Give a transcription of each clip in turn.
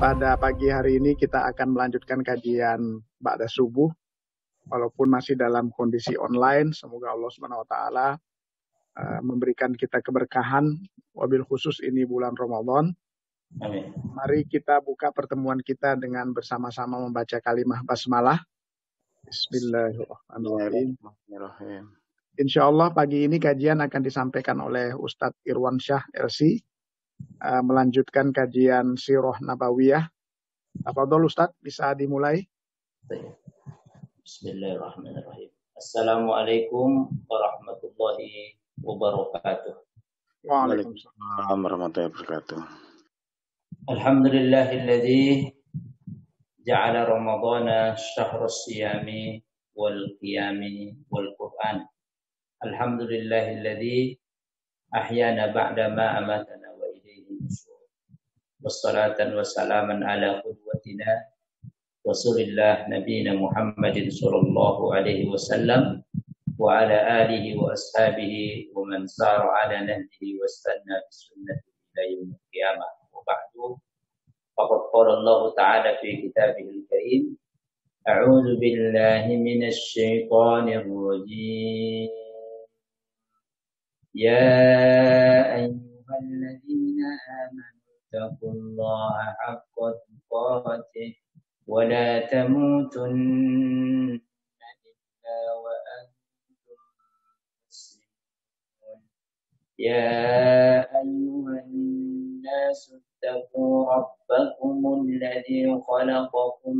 pada pagi hari ini kita akan melanjutkan kajian ba'da subuh, walaupun masih dalam kondisi online. Semoga Allah Subhanahu wa taala memberikan kita keberkahan, wabil khusus ini bulan Ramadan. Amin. Mari kita buka pertemuan kita dengan bersama-sama membaca kalimah basmalah. Bismillahirrahmanirrahim. Insya Allah pagi ini kajian akan disampaikan oleh Ustadz Irwan Syah LC, melanjutkan kajian Sirah Nabawiyah. Tafadhol Ustadz, bisa dimulai. Bismillahirrahmanirrahim. Assalamualaikum warahmatullahi wabarakatuh. Waalaikumsalam warahmatullahi wabarakatuh. Alhamdulillahilladzi ja'ala ramadhana syahrus siyami wal qiyami wal qur'an. Alhamdulillahilladzi ahyana ba'da ma amatana wa ilayhi nusyur. Wassalatan wassalaman ala qudwatina Rasulillah nabiyina Muhammadin sallallahu alaihi wasallam wa ala alihi wa ashabihi wa man sara ala nahjihi wastanna bisunnati ila yaumil qiyamah. Wa ba'du. Faqad qala Allah ta'ala fi kitabihil karim, a'udzu billahi minasy syaithanir rajim. Ya ayyuhalladzina amanu taqullaha haqqa tuqatih wa la tamutunna illa wa antum muslimun. Ya ayyuhan nasu ittaqu rabbakum alladzi khalaqakum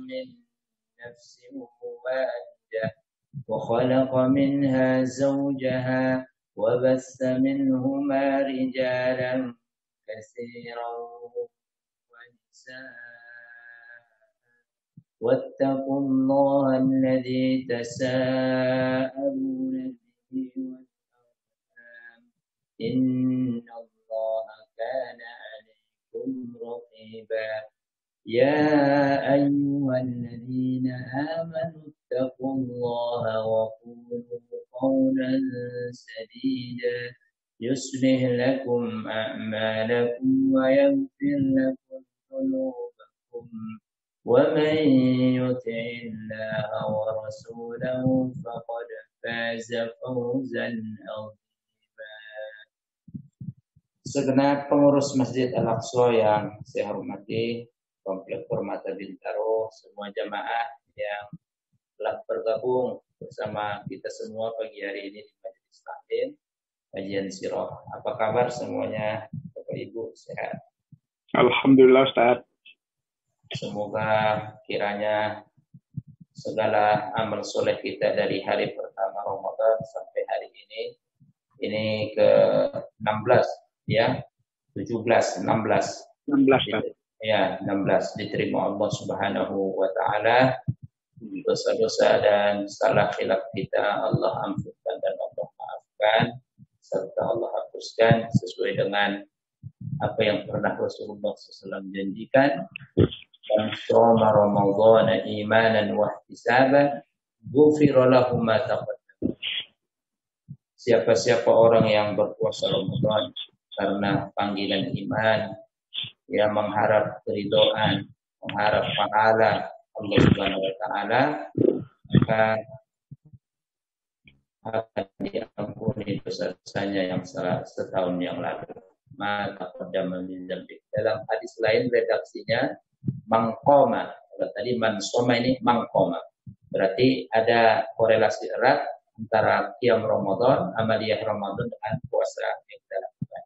min nafsin wahidah wa khalaqa minha zawjaha wa bassa minhuma rijalan katsiran wa nisaa. واتقوا الله الذي تساءلون به والأرحام إن الله كان عليكم رقيبا. يا أيها الذين آمنوا اتقوا الله وقولوا قولا سديدا يصلح لكم أعمالكم ويغفر لكم ذنوبكم ومن يطع الله ورسوله فقد فاز فوزا عظيما. Segenap pengurus Masjid Al-Aqsa yang saya hormati, Komplek Permata Bintaro, semua jamaah yang telah bergabung bersama kita semua pagi hari ini di Majelis Taklim kajian Sirah. Apa kabar semuanya, Bapak Ibu, sehat? Alhamdulillah Ustaz. Semoga kiranya segala amal soleh kita dari hari pertama Ramadan sampai hari ini ke 16 ya, 16 ya, 16 diterima Allah Subhanahu wa taala. Dosa-dosa dan salah khilaf kita Allah ampunkan dan Allah maafkan serta Allah hapuskan sesuai dengan apa yang pernah Rasulullah SAW janjikan. Man shoma Ramadhana imanan wa ihtisaban ghufira lahu ma taqaddama. Siapa-siapa orang yang berpuasa Ramadan karena panggilan iman, yang mengharap keridhaan, mengharap pahala Allah Subhanahu wa taala, maka akan diampuni dosa-dosanya yang setahun yang lalu. Maka qadama min dzambi. Dalam hadis lain redaksinya mangkoma. Tadi mansoma ini mangkoma. Berarti ada korelasi erat antara qiyam Ramadan, amaliyah Ramadan dengan puasa yang kita lakukan.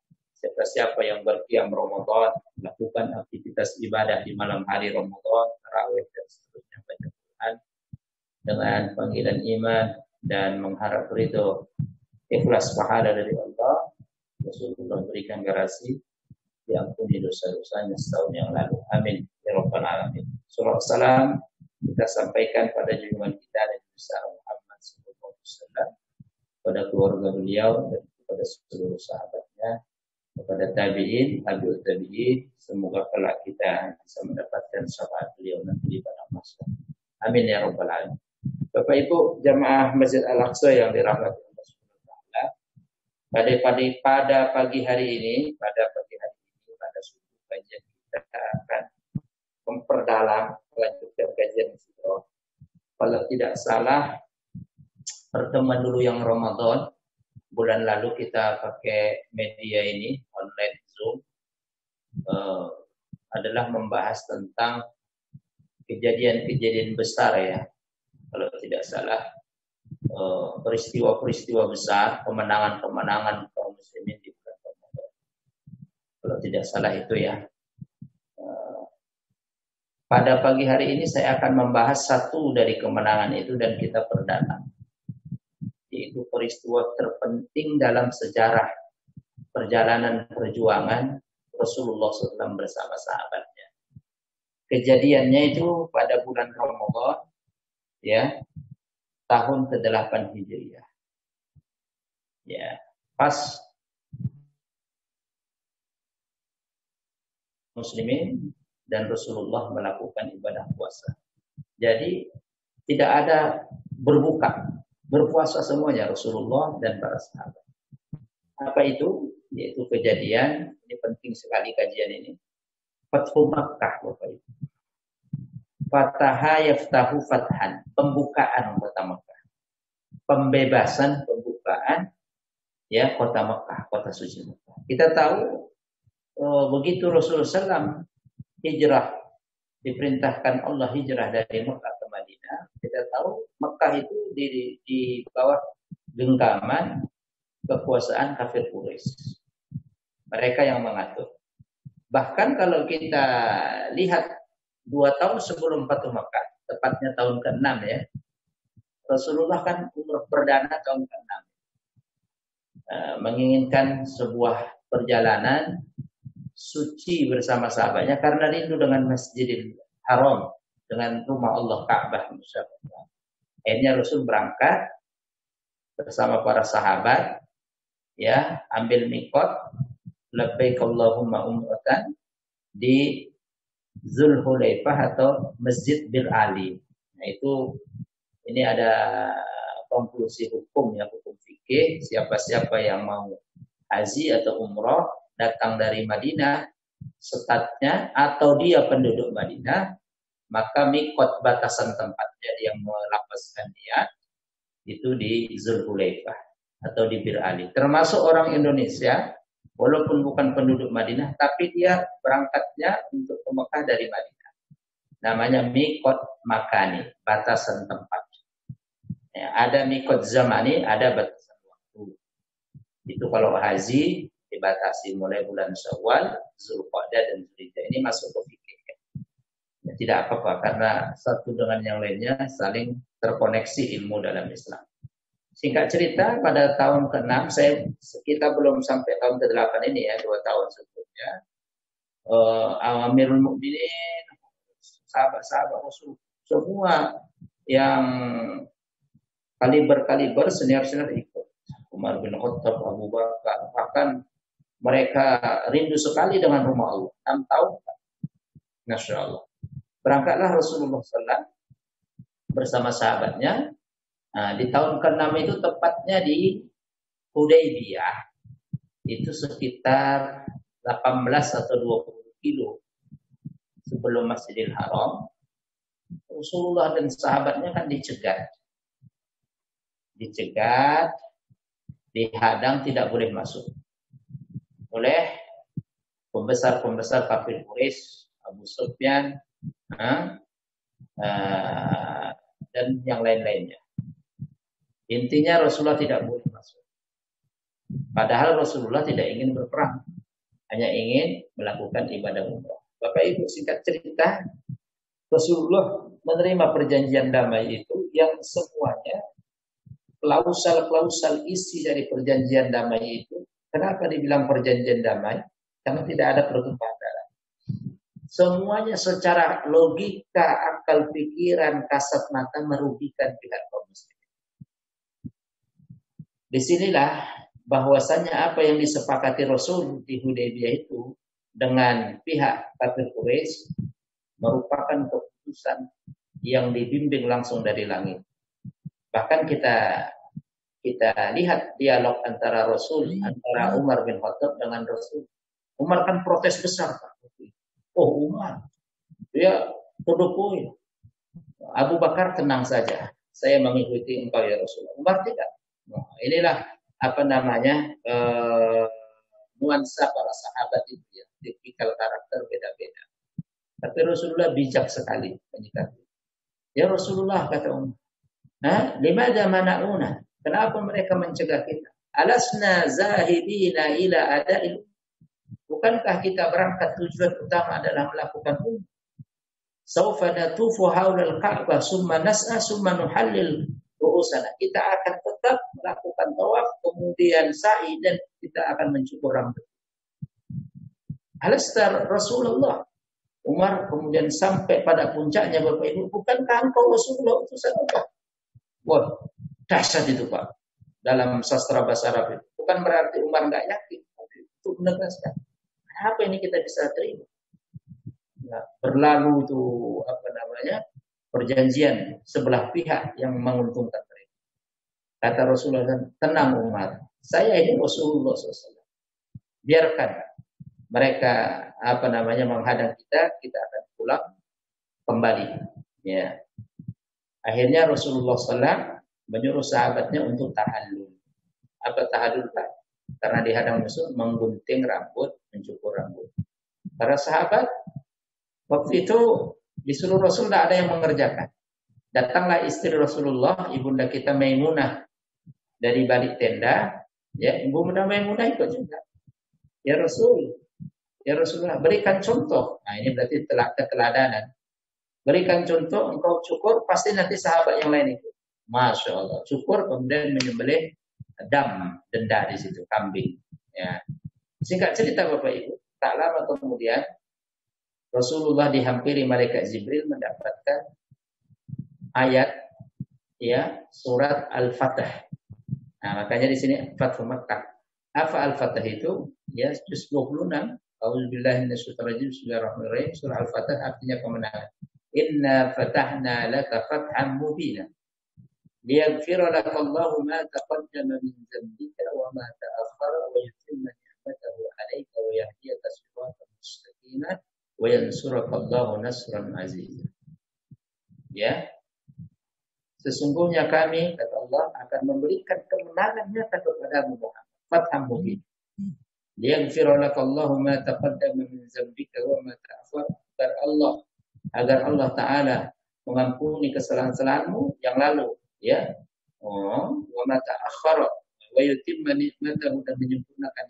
Siapa yang berqiyam Ramadan, melakukan aktivitas ibadah di malam hari Ramadan, tarawih dan seterusnya, baca Quran dengan panggilan iman dan mengharap ridho, ikhlas pahala dari Allah, Rasulullah berikan garansi diampuni dosa-dosanya setahun yang lalu. Amin ya rabbal alamin. Surah salam kita sampaikan pada junjungan kita Nabi besar Muhammad sallallahu alaihi wasallam, pada keluarga beliau dan kepada seluruh sahabatnya, kepada tabi'in, tabi'ut tabi'in. Semoga kelak kita bisa mendapatkan syafaat beliau nanti di padang mahsyar. Amin ya rabbal alamin. Bapak Ibu jamaah Masjid Al-Aqsa yang dirahmati Allah Subhanahu wa taala, pada pagi hari ini, pada subuh kajian kita akan salah melanjutkan kajian sirah. Kalau tidak salah pertemuan dulu yang Ramadan bulan lalu kita pakai media ini online Zoom adalah membahas tentang kejadian-kejadian besar ya. Kalau tidak salah peristiwa-peristiwa besar, kemenangan-kemenangan kaum muslimin di bulan Ramadan. Kalau tidak salah itu ya. Pada pagi hari ini saya akan membahas satu dari kemenangan itu dan kita perdana. Yaitu peristiwa terpenting dalam sejarah perjalanan perjuangan Rasulullah SAW bersama sahabatnya. Kejadiannya itu pada bulan Ramadan, ya, tahun ke-8 Hijriah. Ya, pas muslimin dan Rasulullah melakukan ibadah puasa. Jadi tidak ada berpuasa semuanya Rasulullah dan para sahabat. Apa itu? Yaitu kejadian, ini penting sekali kajian ini. Fathu Makkah, Bapak Ibu. Fataha yaftahu fathan, pembukaan kota Makkah. Pembebasan pembukaan ya kota Makkah, kota suci Makkah. Kita tahu begitu Rasulullah SAW hijrah, diperintahkan Allah hijrah dari Mekah ke Madinah. Kita tahu Mekah itu di bawah genggaman kekuasaan kafir Quraisy. Mereka yang mengatur. Bahkan kalau kita lihat 2 tahun sebelum Fathu Mekah, tepatnya tahun ke-6 ya, Rasulullah kan umrah perdana tahun ke-6. Menginginkan sebuah perjalanan suci bersama sahabatnya karena rindu dengan Masjidil Haram, dengan rumah Allah Ka'bah. Akhirnya Rasul berangkat bersama para sahabat, ya, ambil miqat, labbaik Allahumma umratan di Zulhulaifah atau Masjid Bil Ali. Nah itu ini ada konklusi hukum ya, hukum fikih, siapa-siapa yang mau haji atau umroh datang dari Madinah setatnya atau dia penduduk Madinah, maka mikot batasan tempatnya dia melafazkan niat itu di Zulhulaifah atau di Bir Ali. Termasuk orang Indonesia walaupun bukan penduduk Madinah tapi dia berangkatnya untuk ke Mekah dari Madinah. Namanya mikot makani, batasan tempat. Ya, ada mikot zamani, ada batasan waktu. Itu kalau haji dibatasi mulai bulan Syawal, Zulqa'dah dan Dzulhijjah. Ini masuk ke fikih. Ya, tidak apa-apa karena satu dengan yang lainnya saling terkoneksi ilmu dalam Islam. Singkat cerita, pada tahun ke-6 kita belum sampai tahun ke-8 ini ya, 2 tahun sebelumnya. Amirul Mukminin, sahabat-sahabat Rasul, semua yang kaliber senior-senior ikut. Umar bin Khattab, Abu Bakar, bahkan mereka rindu sekali dengan rumah Allah. 6 tahun, Masya Allah. Berangkatlah Rasulullah SAW bersama sahabatnya. Nah, di tahun ke-6 itu tepatnya di Hudaybiyah. Itu sekitar 18 atau 20 kilo sebelum Masjidil Haram. Rasulullah dan sahabatnya kan dicegat, dihadang, tidak boleh masuk oleh pembesar-pembesar kafir Quraisy, Abu Sufyan, dan yang lain-lainnya. Intinya Rasulullah tidak boleh masuk. Padahal Rasulullah tidak ingin berperang, hanya ingin melakukan ibadah umrah. Bapak Ibu, singkat cerita, Rasulullah menerima perjanjian damai itu yang semuanya klausal-klausal isi dari perjanjian damai itu. Kenapa dibilang perjanjian damai? Karena tidak ada pertumpahan darah. Semuanya secara logika, akal pikiran, kasat mata merugikan pihak kaum muslimin. Disinilah bahwasanya apa yang disepakati Rasul di Hudaybiyah itu dengan pihak kafir Quraisy merupakan keputusan yang dibimbing langsung dari langit. Bahkan kita lihat dialog antara Rasul, antara Umar bin Khattab dengan Rasul. Umar kan protes besar, Pak. Oh Umar, dia to the point. Abu Bakar tenang saja, saya mengikuti engkau ya Rasulullah. Umar tidak. Nah, inilah apa namanya nuansa para sahabat itu ya, tipikal karakter beda-beda. Tapi Rasulullah bijak sekali menyikapi. Ya Rasulullah, kata Umar, limadha mana'una? Kenapa mereka mencegah kita? Alasna zahidina ila ada'il. Bukankah kita berangkat tujuan utama adalah melakukan umrah? Saufa natufu haulal Ka'bah summa nas'a summa nuhallil ru'usana. Kita akan tetap melakukan tawaf, kemudian sa'i, dan kita akan mencukur rambut. Alastar Rasulullah. Umar kemudian sampai pada puncaknya, Bapak Ibu, bukankah engkau Rasulullah utusan Allah? Wah, dahsyat itu Pak. Dalam sastra bahasa Arab itu. Bukan berarti Umar nggak yakin, tapi itu menegaskan. Apa ini kita bisa terima? Nah, berlalu itu apa namanya perjanjian sebelah pihak yang menguntungkan mereka. Kata Rasulullah, tenang Umar, saya ini Rasulullah SAW. Biarkan mereka apa namanya menghadang kita akan pulang kembali. Ya. Akhirnya Rasulullah SAW menyuruh sahabatnya untuk tahallul. Apa tahallul Pak? Karena dihadang musuh, menggunting rambut, mencukur rambut. Para sahabat waktu itu disuruh Rasul, tidak ada yang mengerjakan. Datanglah istri Rasulullah, ibunda kita Maimunah dari balik tenda. Ya, ibunda Maimunah ikut juga. Ya Rasulullah, berikan contoh. Nah, ini berarti keteladanan. Berikan contoh, engkau cukur, pasti nanti sahabat yang lain ikut. Masya Allah, cukur kemudian menyembelih denda di situ, kambing. Ya. Singkat cerita Bapak Ibu, tak lama kemudian Rasulullah dihampiri malaikat Jibril mendapatkan ayat ya surat Al-Fatah. Nah, makanya di sini Fathu Makkah. Apa Al-Fatah itu? Ya, juz 26. A'udzubillahi minasyaitonir rajim. Bismillahirrahmanirrahim. Surah Al-Fatah artinya kemenangan. Inna fatahna laka fathan mubina. Liyaghfira laka Allahu ma taqaddama min dhanbika wa ma ta'akhkhara wa yutimma ni'matahu 'alaika wa yahdiyaka siratan mustaqima. Wa yansurakallahu nasran azizah. Ya. Sesungguhnya kami, kata Allah, akan memberikan kemenangan nyata kepadamu Muhammad. Fatham mubin. Liyaghfira lakallahu ma taqaddama min dzambika wa ma ta'akhkhara. Agar Allah Ta'ala mengampuni kesalahan-kesalahanmu yang lalu, ya. Wa ma ta'akhkhara wa yutimma ni'matahu, dan menyempurnakan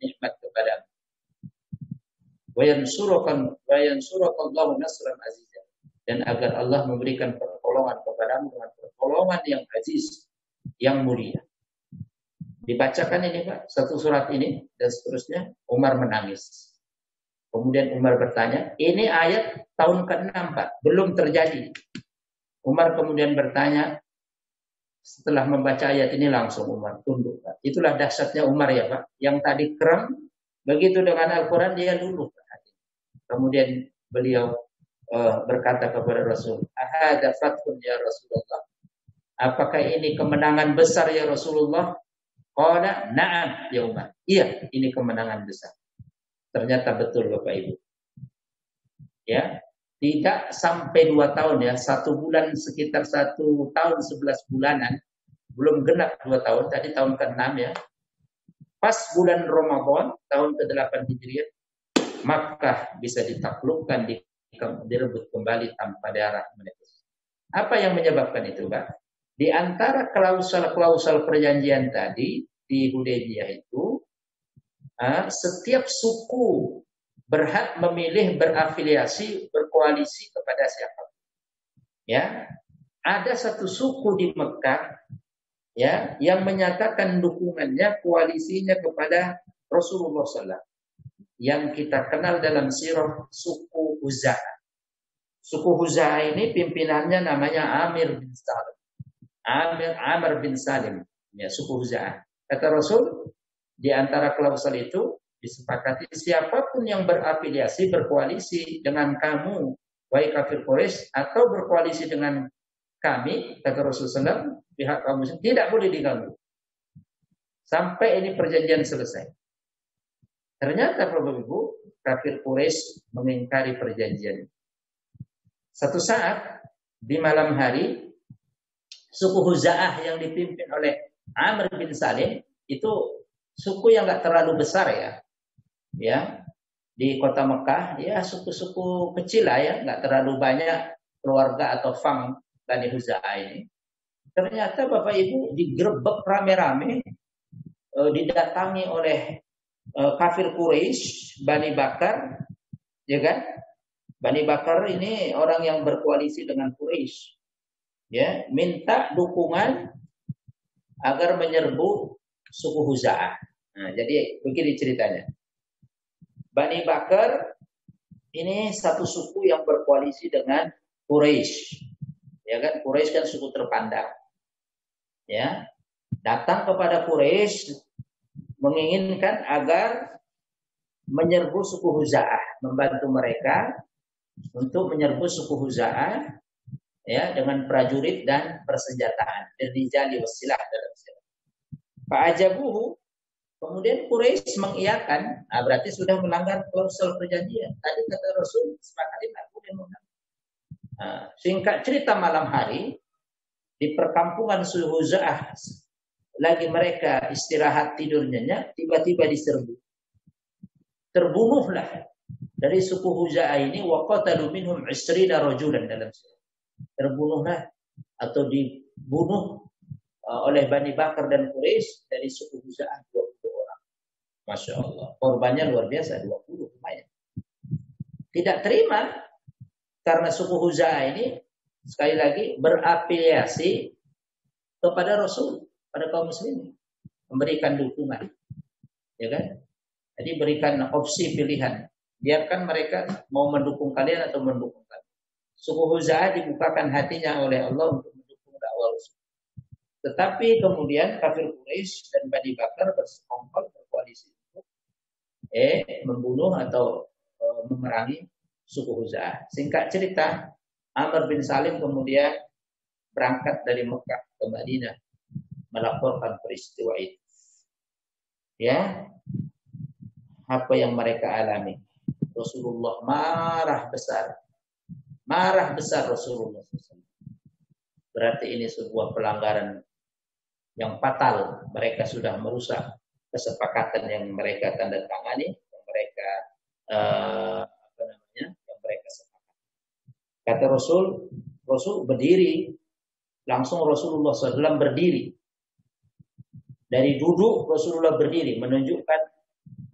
nikmat kepadamu. Wa yansurakallahu nasran azizah, dan agar Allah memberikan pertolongan kepadamu dengan pertolongan yang aziz, yang mulia. Dibacakan ini Pak, satu surat ini dan seterusnya. Umar menangis. Kemudian Umar bertanya, ini ayat tahun ke-6 Pak, belum terjadi. Umar kemudian bertanya, setelah membaca ayat ini langsung Umar tunduk Pak. Itulah dahsyatnya Umar ya Pak, yang tadi kram, begitu dengan Al-Quran dia luluh Pak. Kemudian beliau berkata kepada Rasul, ahada fathun ya Rasulullah. Apakah ini kemenangan besar ya Rasulullah? Qala na'am ya Umar. Iya, ini kemenangan besar. Ternyata betul Bapak Ibu. Ya, tidak sampai 2 tahun ya, 1 bulan, sekitar 1 tahun 11 bulanan, belum genap 2 tahun, tadi tahun ke-6 ya. Pas bulan Ramadan tahun ke-8 Hijriah, Makkah bisa ditaklukkan, direbut kembali tanpa darah menetes. Apa yang menyebabkan itu, Pak? Di antara klausal-klausal perjanjian tadi di Hudaybiyah itu, setiap suku berhak memilih berafiliasi, berkoalisi kepada siapa. Ya, ada satu suku di Mekah ya yang menyatakan dukungannya, koalisinya kepada Rasulullah SAW. Yang kita kenal dalam sirah suku Huza'ah. Suku Huza'ah ini pimpinannya namanya Amir bin Salim. Amr bin Salim, ya, suku Huza'ah. Kata Rasul, di antara klausal itu disepakati siapapun yang berafiliasi, berkoalisi dengan kamu, wahai kafir Quraisy, atau berkoalisi dengan kami, kata Rasulullah SAW, pihak kaum muslim tidak boleh diganggu sampai ini perjanjian selesai. Ternyata Bapak Ibu, kafir Quraisy mengingkari perjanjian. Satu saat di malam hari, suku Huza'ah yang dipimpin oleh Amr bin Salim itu suku yang nggak terlalu besar ya di kota Mekah, ya suku-suku kecil lah ya, nggak terlalu banyak keluarga atau fam Bani Huza'ah ini. Ternyata Bapak Ibu digerebek rame-rame, didatangi oleh kafir Quraisy, Bani Bakar, ya kan? Bani Bakar ini orang yang berkoalisi dengan Quraisy, ya, minta dukungan agar menyerbu suku Huza'ah. Nah, jadi begini ceritanya. Bani Bakar ini satu suku yang berkoalisi dengan Quraisy, ya kan? Quraisy kan suku terpandang, ya. Datang kepada Quraisy menginginkan agar menyerbu suku Huza'ah, membantu mereka untuk menyerbu suku Huza'ah, ya, dengan prajurit dan persenjataan. Dirijali wasilah dalam istilah. Fa'ajabuhu, kemudian Quraisy mengiyakan, berarti sudah melanggar klausul perjanjian. Tadi kata Rasul, sepakati aku yang menang. Singkat cerita, malam hari di perkampungan suku Huza'ah, lagi mereka istirahat tidur nyenyak, tiba-tiba diserbu. Terbunuhlah dari suku Huza'ah ini, wa qatalu minhum 20 rajulan dalam istilah. Terbunuhlah atau dibunuh oleh Bani Bakar dan Quraisy dari suku Huza'ah 20 orang. Masya Allah. Korbannya luar biasa, 20 lumayan. Tidak terima karena suku Huza'ah ini sekali lagi berafiliasi kepada Rasul, pada kaum muslimin, memberikan dukungan, ya kan? Jadi berikan opsi pilihan. Biarkan mereka mau mendukung kalian atau mendukung kalian. Suku Huza'ah dibukakan hatinya oleh Allah untuk mendukung dakwah Rasul. Tetapi kemudian kafir Quraisy dan Bani Bakar bersekongkol berkoalisi untuk membunuh atau memerangi suku Huza'ah. Singkat cerita, Amr bin Salim kemudian berangkat dari Mekah ke Madinah melaporkan peristiwa itu. Ya, apa yang mereka alami. Rasulullah marah besar Rasulullah SAW. Berarti ini sebuah pelanggaran yang fatal. Mereka sudah merusak kesepakatan yang mereka tanda tangani, yang mereka yang mereka sepakati. Kata Rasul berdiri, langsung Rasulullah SAW berdiri. Dari duduk Rasulullah berdiri, menunjukkan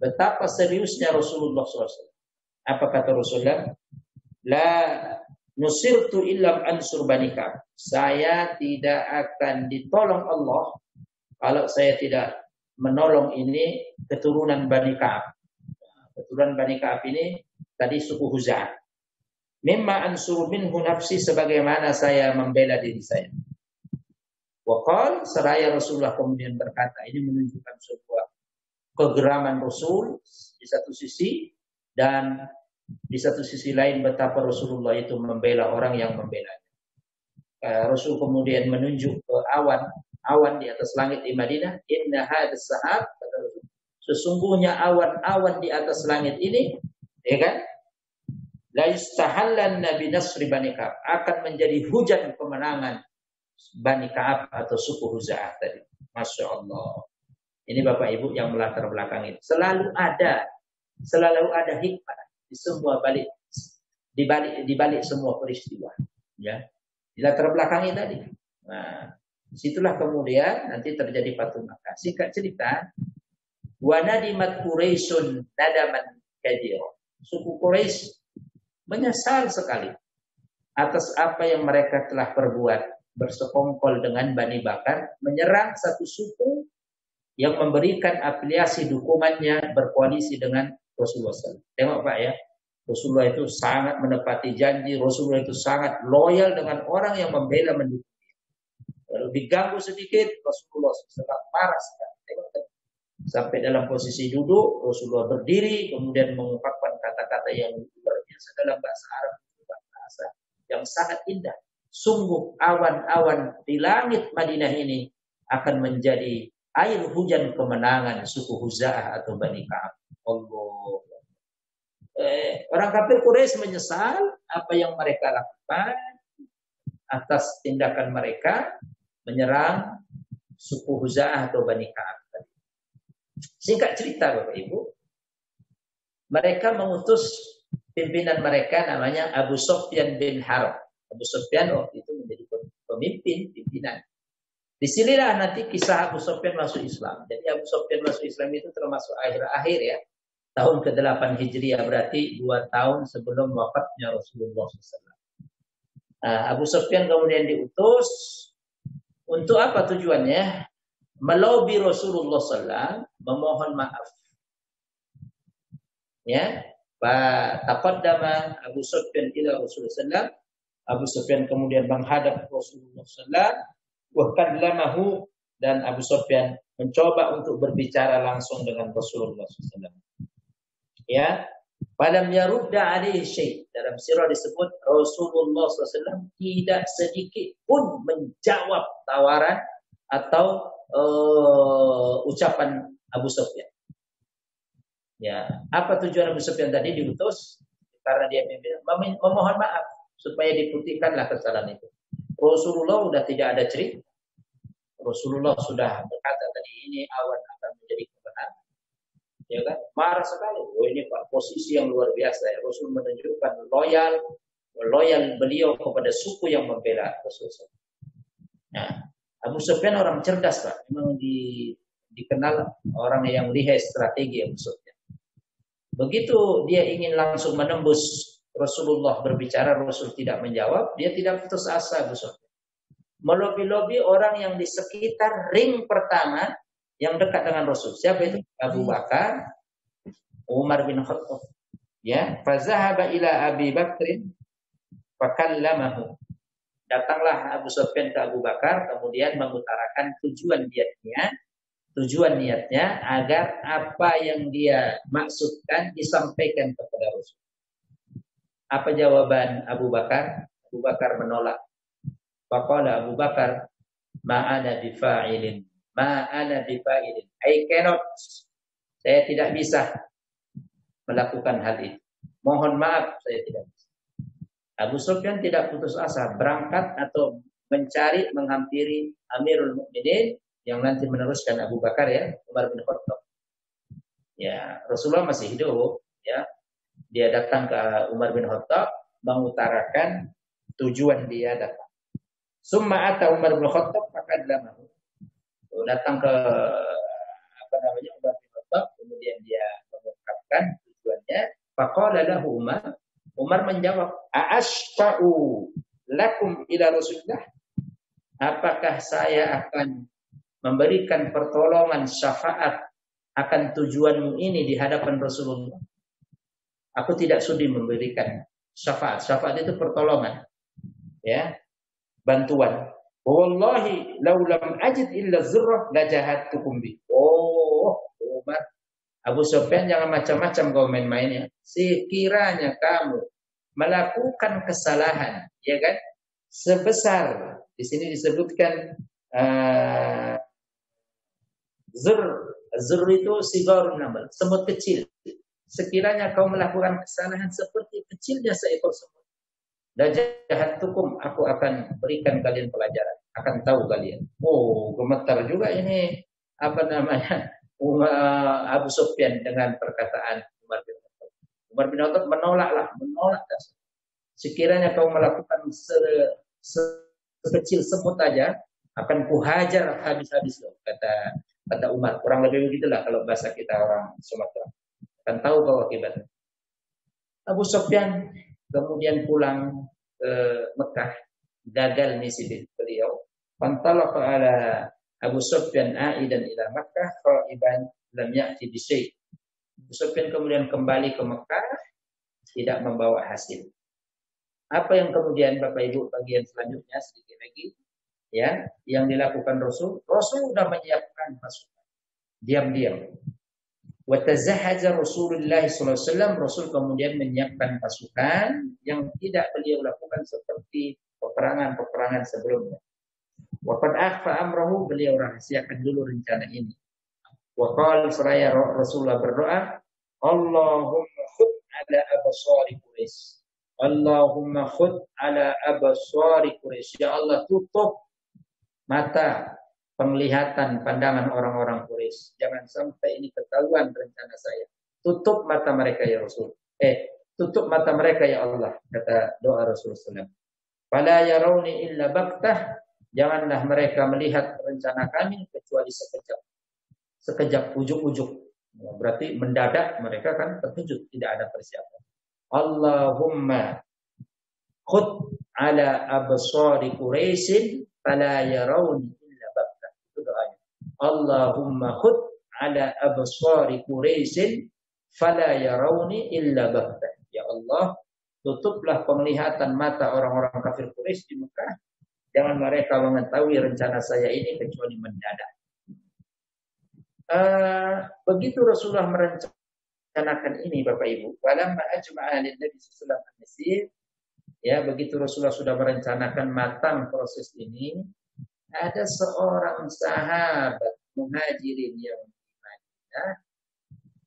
betapa seriusnya Rasulullah SAW. Apa kata Rasulullah? La nusirtu illam ansur Bani Ka'ab. Saya tidak akan ditolong Allah kalau saya tidak menolong ini keturunan Bani Ka'ab. Keturunan Bani Ka'ab ini tadi suku Huza'ah. Mimma ansur minhu nafsi, sebagaimana saya membela diri saya. Waqal, seraya Rasulullah kemudian berkata, ini menunjukkan sebuah kegeraman Rasul di satu sisi, dan di satu sisi lain betapa Rasulullah itu membela orang yang membelanya. Rasul kemudian menunjuk ke awan di atas langit di Madinah. Inna hadas sahab, kata Rasul, sesungguhnya awan-awan di atas langit ini, ya kan, la yustahallanna bi nasri Bani Ka'ab, akan menjadi hujan kemenangan Bani Ka'ab atau suku Huza'ah tadi. Masya Allah. Ini Bapak Ibu yang melatar belakang itu. Selalu ada hikmah di balik semua peristiwa. Ya, di latar belakang ini tadi. Nah, disitulah kemudian nanti terjadi Fatu Makkah. Singkat cerita, wa nadimat Quraisyun nadaman kabira. Suku Quraisy menyesal sekali atas apa yang mereka telah perbuat, bersekongkol dengan Bani Bakar, menyerang satu suku yang memberikan afiliasi dukungannya berkoalisi dengan Rasulullah SAW. Tengok Pak ya, Rasulullah itu sangat menepati janji, Rasulullah itu sangat loyal dengan orang yang membela mendukung. Kalau diganggu sedikit, Rasulullah SAW marah sekali. Sampai dalam posisi duduk, Rasulullah berdiri, kemudian mengungkapkan kata-kata yang luar biasa dalam bahasa Arab, bahasa yang sangat indah. Sungguh awan-awan di langit Madinah ini akan menjadi air hujan kemenangan suku Huza'ah atau Bani Ka'ab. Allah. Orang kafir Quraisy menyesal apa yang mereka lakukan atas tindakan mereka menyerang suku Huza'ah atau Bani Ka'ab. Singkat cerita Bapak Ibu, mereka mengutus pimpinan mereka namanya Abu Sufyan bin Harb. Abu Sufyan waktu itu menjadi pemimpin, pimpinan. Disinilah nanti kisah Abu Sufyan masuk Islam. Jadi Abu Sufyan masuk Islam itu termasuk akhir-akhir ya. Tahun ke-8 Hijriah, berarti 2 tahun sebelum wafatnya Rasulullah SAW. Abu Sufyan kemudian diutus untuk apa tujuannya? Melobi Rasulullah SAW, memohon maaf. Ya, taqaddama Abu Sufyan ila Rasulullah SAW. Abu Sufyan kemudian menghadap Rasulullah SAW, wa kallamahu, dan Abu Sufyan mencoba untuk berbicara langsung dengan Rasulullah SAW. Ya, falam yarudda alaihi syai'. Dalam sirah disebut Rasulullah SAW tidak sedikit pun menjawab tawaran atau ucapan Abu Sufyan. Ya, apa tujuan Abu Sufyan tadi diutus? Karena dia memohon maaf supaya diputihkanlah kesalahan itu. Rasulullah sudah tidak ada cerita. Rasulullah sudah berkata tadi ini awan akan menjadi kebenaran. Ya kan? Marah sekali. Oh, ini Pak posisi yang luar biasa ya. Rasul menunjukkan loyal beliau kepada suku yang membela Rasulullah. Nah, Abu Sufyan orang cerdas Pak. Memang dikenal orang yang lihai strategi Abu Sufyan. Begitu dia ingin langsung menembus Rasulullah berbicara, Rasul tidak menjawab, dia tidak putus asa Abu Sufyan. Melobi-lobi orang yang di sekitar ring pertama yang dekat dengan Rasul. Siapa itu? Abu Bakar, Umar bin Khattab. Ya, fazahaba ila Abi Bakrin fakallamahu. Datanglah Abu Sufyan ke Abu Bakar, kemudian mengutarakan tujuan niatnya agar apa yang dia maksudkan disampaikan kepada Rasul. Apa jawaban Abu Bakar? Abu Bakar menolak. Faqala Abu Bakar, ma'ana bifa'ilin. Ma'ana bifa'ilin. I cannot. Saya tidak bisa melakukan hal itu. Mohon maaf, saya tidak bisa. Abu Sufyan tidak putus asa. Berangkat atau mencari, menghampiri Amirul Mukminin yang nanti meneruskan Abu Bakar ya, Umar bin Khattab. Ya, Rasulullah masih hidup ya. Dia datang ke Umar bin Khattab mengutarakan tujuan dia datang. Summa ata Umar bin Khattab fakallamahu. Datang ke Umar bin Khattab, kemudian dia mengungkapkan tujuannya. Faqala lahu Umar menjawab, "A'ashfa'u lakum ila Rasulillah?" Apakah saya akan memberikan pertolongan syafaat akan tujuanmu ini di hadapan Rasulullah? Aku tidak sudi memberikan syafaat. Syafaat itu pertolongan. Ya. Bantuan. Wallahi law lam ajid illa zurrah la jahadtukum bi. Oh, Umar. Abu Sufyan jangan macam-macam kau main-mainnya. Sekiranya kamu melakukan kesalahan, ya kan? Sebesar di sini disebutkan zur itu sigarun namal, semut kecil. Sekiranya kau melakukan kesalahan seperti kecilnya seekor semut, dan jahatukum, aku akan berikan kalian pelajaran, akan tahu kalian. Oh, gemetar juga ini Abu Sufyan dengan perkataan Umar bin Khattab. Umar bin Khattab menolak. Sekiranya kau melakukan sekecil semut aja, akan kuhajar habis-habis loh, kata Umar. Kurang lebih begitulah kalau bahasa kita orang Sumatera. Akan tahu kau akibatnya. Abu Sufyan kemudian pulang ke Mekah, gagal misi beliau. Fantalaqa ala Abu Sufyan aidan ila Makkah qaiban lam ya'ti bi syai'. Abu Sufyan kemudian kembali ke Mekah tidak membawa hasil. Apa yang kemudian Bapak Ibu bagian selanjutnya sedikit lagi ya, yang dilakukan Rasul sudah menyiapkan pasukan. Diam-diam. Wa tazahaja Rasulullah SAW, Rasul kemudian menyiapkan pasukan yang tidak beliau lakukan seperti peperangan sebelumnya. Wa qad akhfa amrahu, beliau rahasiakan dulu rencana ini. Wa qala seraya Rasulullah berdoa, Allahumma khud ala absari Quraisy. Allahumma khud ala abaswari Quraisy. Ya Allah, tutup mata penglihatan pandangan orang-orang Quraisy. Jangan sampai ini ketahuan rencana saya. Tutup mata mereka ya Rasul. Tutup mata mereka ya Allah, kata doa Rasulullah. Fala yarawni illa baktah. Janganlah mereka melihat rencana kami kecuali sekejap. Sekejap, ujuk-ujuk. Berarti mendadak mereka kan terkejut, tidak ada persiapan. Allahumma khud ala absari Quraisyin fala yarawni illa baktah. Itu doanya. Allahumma khud ala absari Quraisyin fala yarawni illa baktah. Ya Allah, tutuplah penglihatan mata orang-orang kafir Quraisy di Mekah. Jangan mereka mengetahui rencana saya ini kecuali mendadak. Begitu Rasulullah merencanakan ini, Bapak Ibu. Walamma ajma'a lin-nabi sallallahu alaihi wasallam, ya, begitu Rasulullah sudah merencanakan matang proses ini, ada seorang sahabat muhajirin yang di Madinah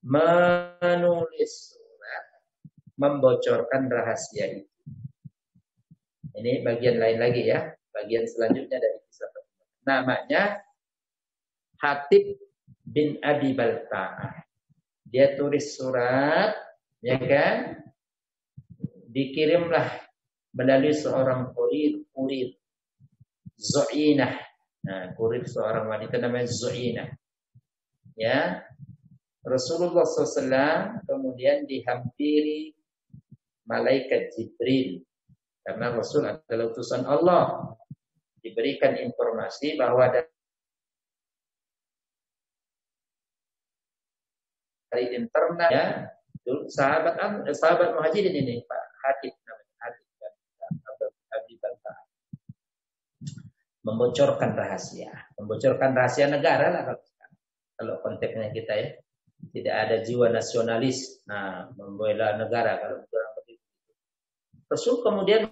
menulis surat membocorkan rahasia itu. Ini bagian lain lagi ya, bagian selanjutnya dari kisah tersebut. Namanya Hatib bin Abi Balta'ah. Dia tulis surat, ya kan? Dikirimlah melalui seorang kurir Zu'inah. Nah, kurir seorang wanita namanya Zu'inah. Ya, Rasulullah SAW kemudian dihampiri malaikat Jibril. Karena Rasul adalah utusan Allah. Diberikan informasi bahwa dari internal ya, sahabat muhajirin ini Pak Hatib namanya, Hatib Abi Balta'ah. Membocorkan rahasia negara lah kalau konteksnya kita ya. Tidak ada jiwa nasionalis, membela negara kalau kurang lebih. Rasul kemudian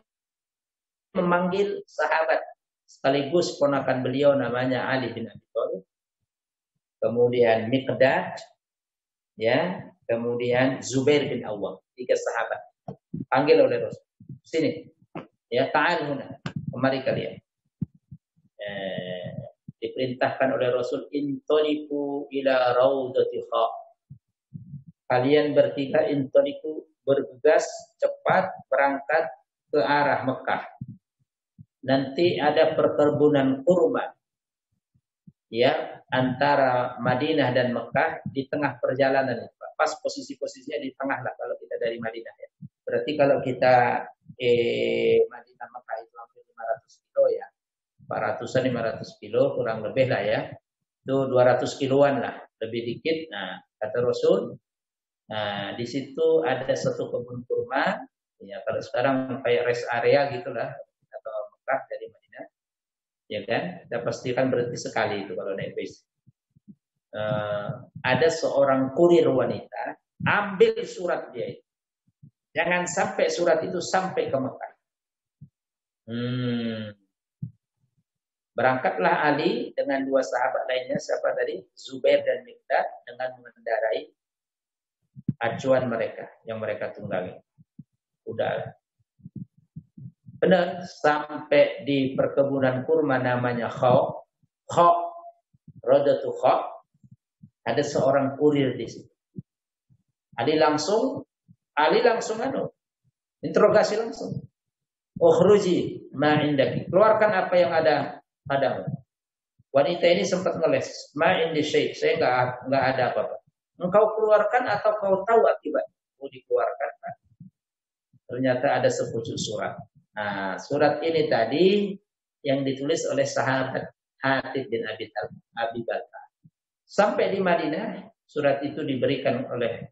memanggil sahabat sekaligus ponakan beliau namanya Ali bin Abi Thalib, kemudian Miqdad, ya, kemudian Zubair bin Awwam, 3 sahabat. Panggil oleh Rasul. Sini. Ya, ta'al huna. Kemari kalian. Diperintahkan oleh Rasul, intoniku ila raudati kha. Kalian bertiga intoniku, bergegas cepat berangkat ke arah Mekah. Nanti ada perkebunan kurma, ya, antara Madinah dan Mekah di tengah perjalanan. Pas posisinya di tengah lah kalau kita dari Madinah ya. Berarti kalau kita Madinah Mekah itu hampir 500 kilo ya. 400-an 500 kilo kurang lebih lah ya. Itu 200 kiloan lah, lebih dikit. Nah, kata Rasul, nah di situ ada satu kebun kurma. Ya, kalau sekarang kayak rest area gitulah atau Mekah dari Madinah. Ya kan? Kita pastikan berhenti sekali itu kalau naik bis. Ada seorang kurir wanita ambil surat dia itu. Jangan sampai surat itu sampai ke Mekah. Berangkatlah Ali dengan 2 sahabat lainnya, siapa tadi? Zubair dan Miqdad, dengan mengendarai acuan mereka yang mereka tunggangi. Udah benar sampai di perkebunan kurma namanya Kha, Radatu Kha. Ada seorang kurir di situ. Ali langsung interogasi langsung. Ukhruji ma indaki. Keluarkan apa yang ada padamu. Wanita ini sempat ngeles. Ma indi syai'. Saya enggak ada apa-apa. Engkau keluarkan atau kau tahu akibat? Mau dikeluarkan. Ternyata ada sepucuk surat. Nah, surat ini tadi yang ditulis oleh sahabat Hatib bin Abi Balta'ah. Sampai di Madinah, surat itu diberikan oleh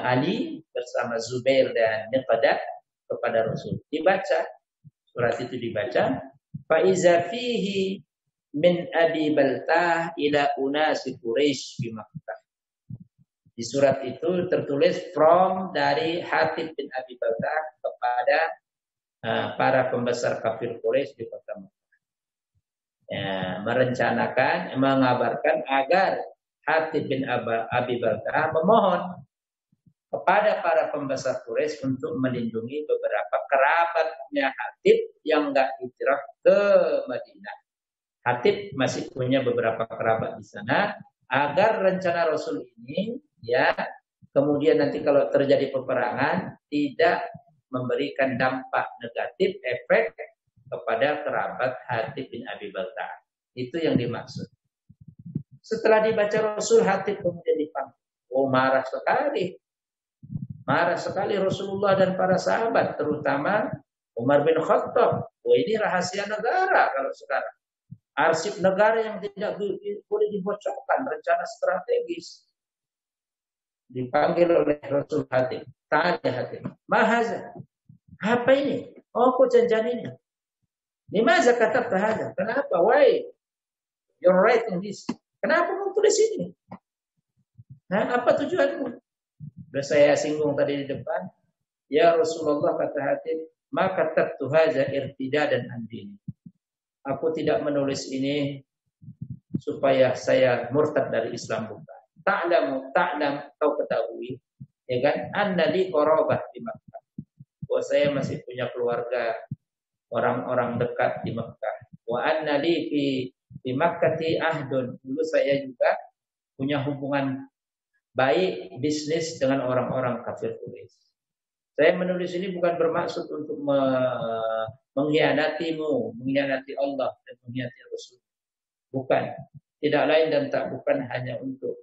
Ali bersama Zubair dan Miqdad kepada Rasul. Dibaca, surat itu dibaca. Fa'iza fihi min Abi Balta'ah ila unasi Quraisy bi Makkah. Di surat itu tertulis from dari Hatib bin Abi Balta'ah kepada para pembesar kafir Quraisy di kota Makkah. Ya, mengabarkan agar Hatib bin Abi Balta'ah memohon kepada para pembesar Quraisy untuk melindungi beberapa kerabatnya Hatib yang nggak hijrah ke Madinah. Hatib masih punya beberapa kerabat di sana, agar rencana Rasul ini ya kemudian nanti kalau terjadi peperangan tidak memberikan dampak negatif efek kepada kerabat Hatib bin Abi Balta'ah. Itu yang dimaksud. Setelah dibaca Rasul, Hatib kemudian dipanggil. Oh, marah sekali. Marah sekali Rasulullah dan para sahabat, terutama Umar bin Khattab. Oh, ini rahasia negara kalau sekarang. Arsip negara yang tidak boleh dibocorkan, rencana strategis. Dipanggil oleh Rasul Hatib. Tanya Hatib, Mahaza, apa ini? Oh, kok janjian ini? Limaza kata hadza? Kenapa? Why? You're writing this. Kenapa mau tulis ini? Nah, apa tujuanmu? Sudah saya singgung tadi di depan. Ya Rasulullah, kata Hatib, maka katabtu hadza irtidadan an dini. Aku tidak menulis ini supaya saya murtad dari Islam, bukan. Ta'lam kau ketahui, ya kan? Anna li qarabah di Makkah. Bahwa saya masih punya keluarga, orang-orang dekat di Makkah. Wa anna li fi Makkati ahdun. Dulu saya juga punya hubungan baik bisnis dengan orang-orang kafir Quraisy. Saya menulis ini bukan bermaksud untuk mengkhianatimu, mengkhianati Allah dan mengkhianati Rasul. Bukan. Tidak lain dan tak bukan hanya untuk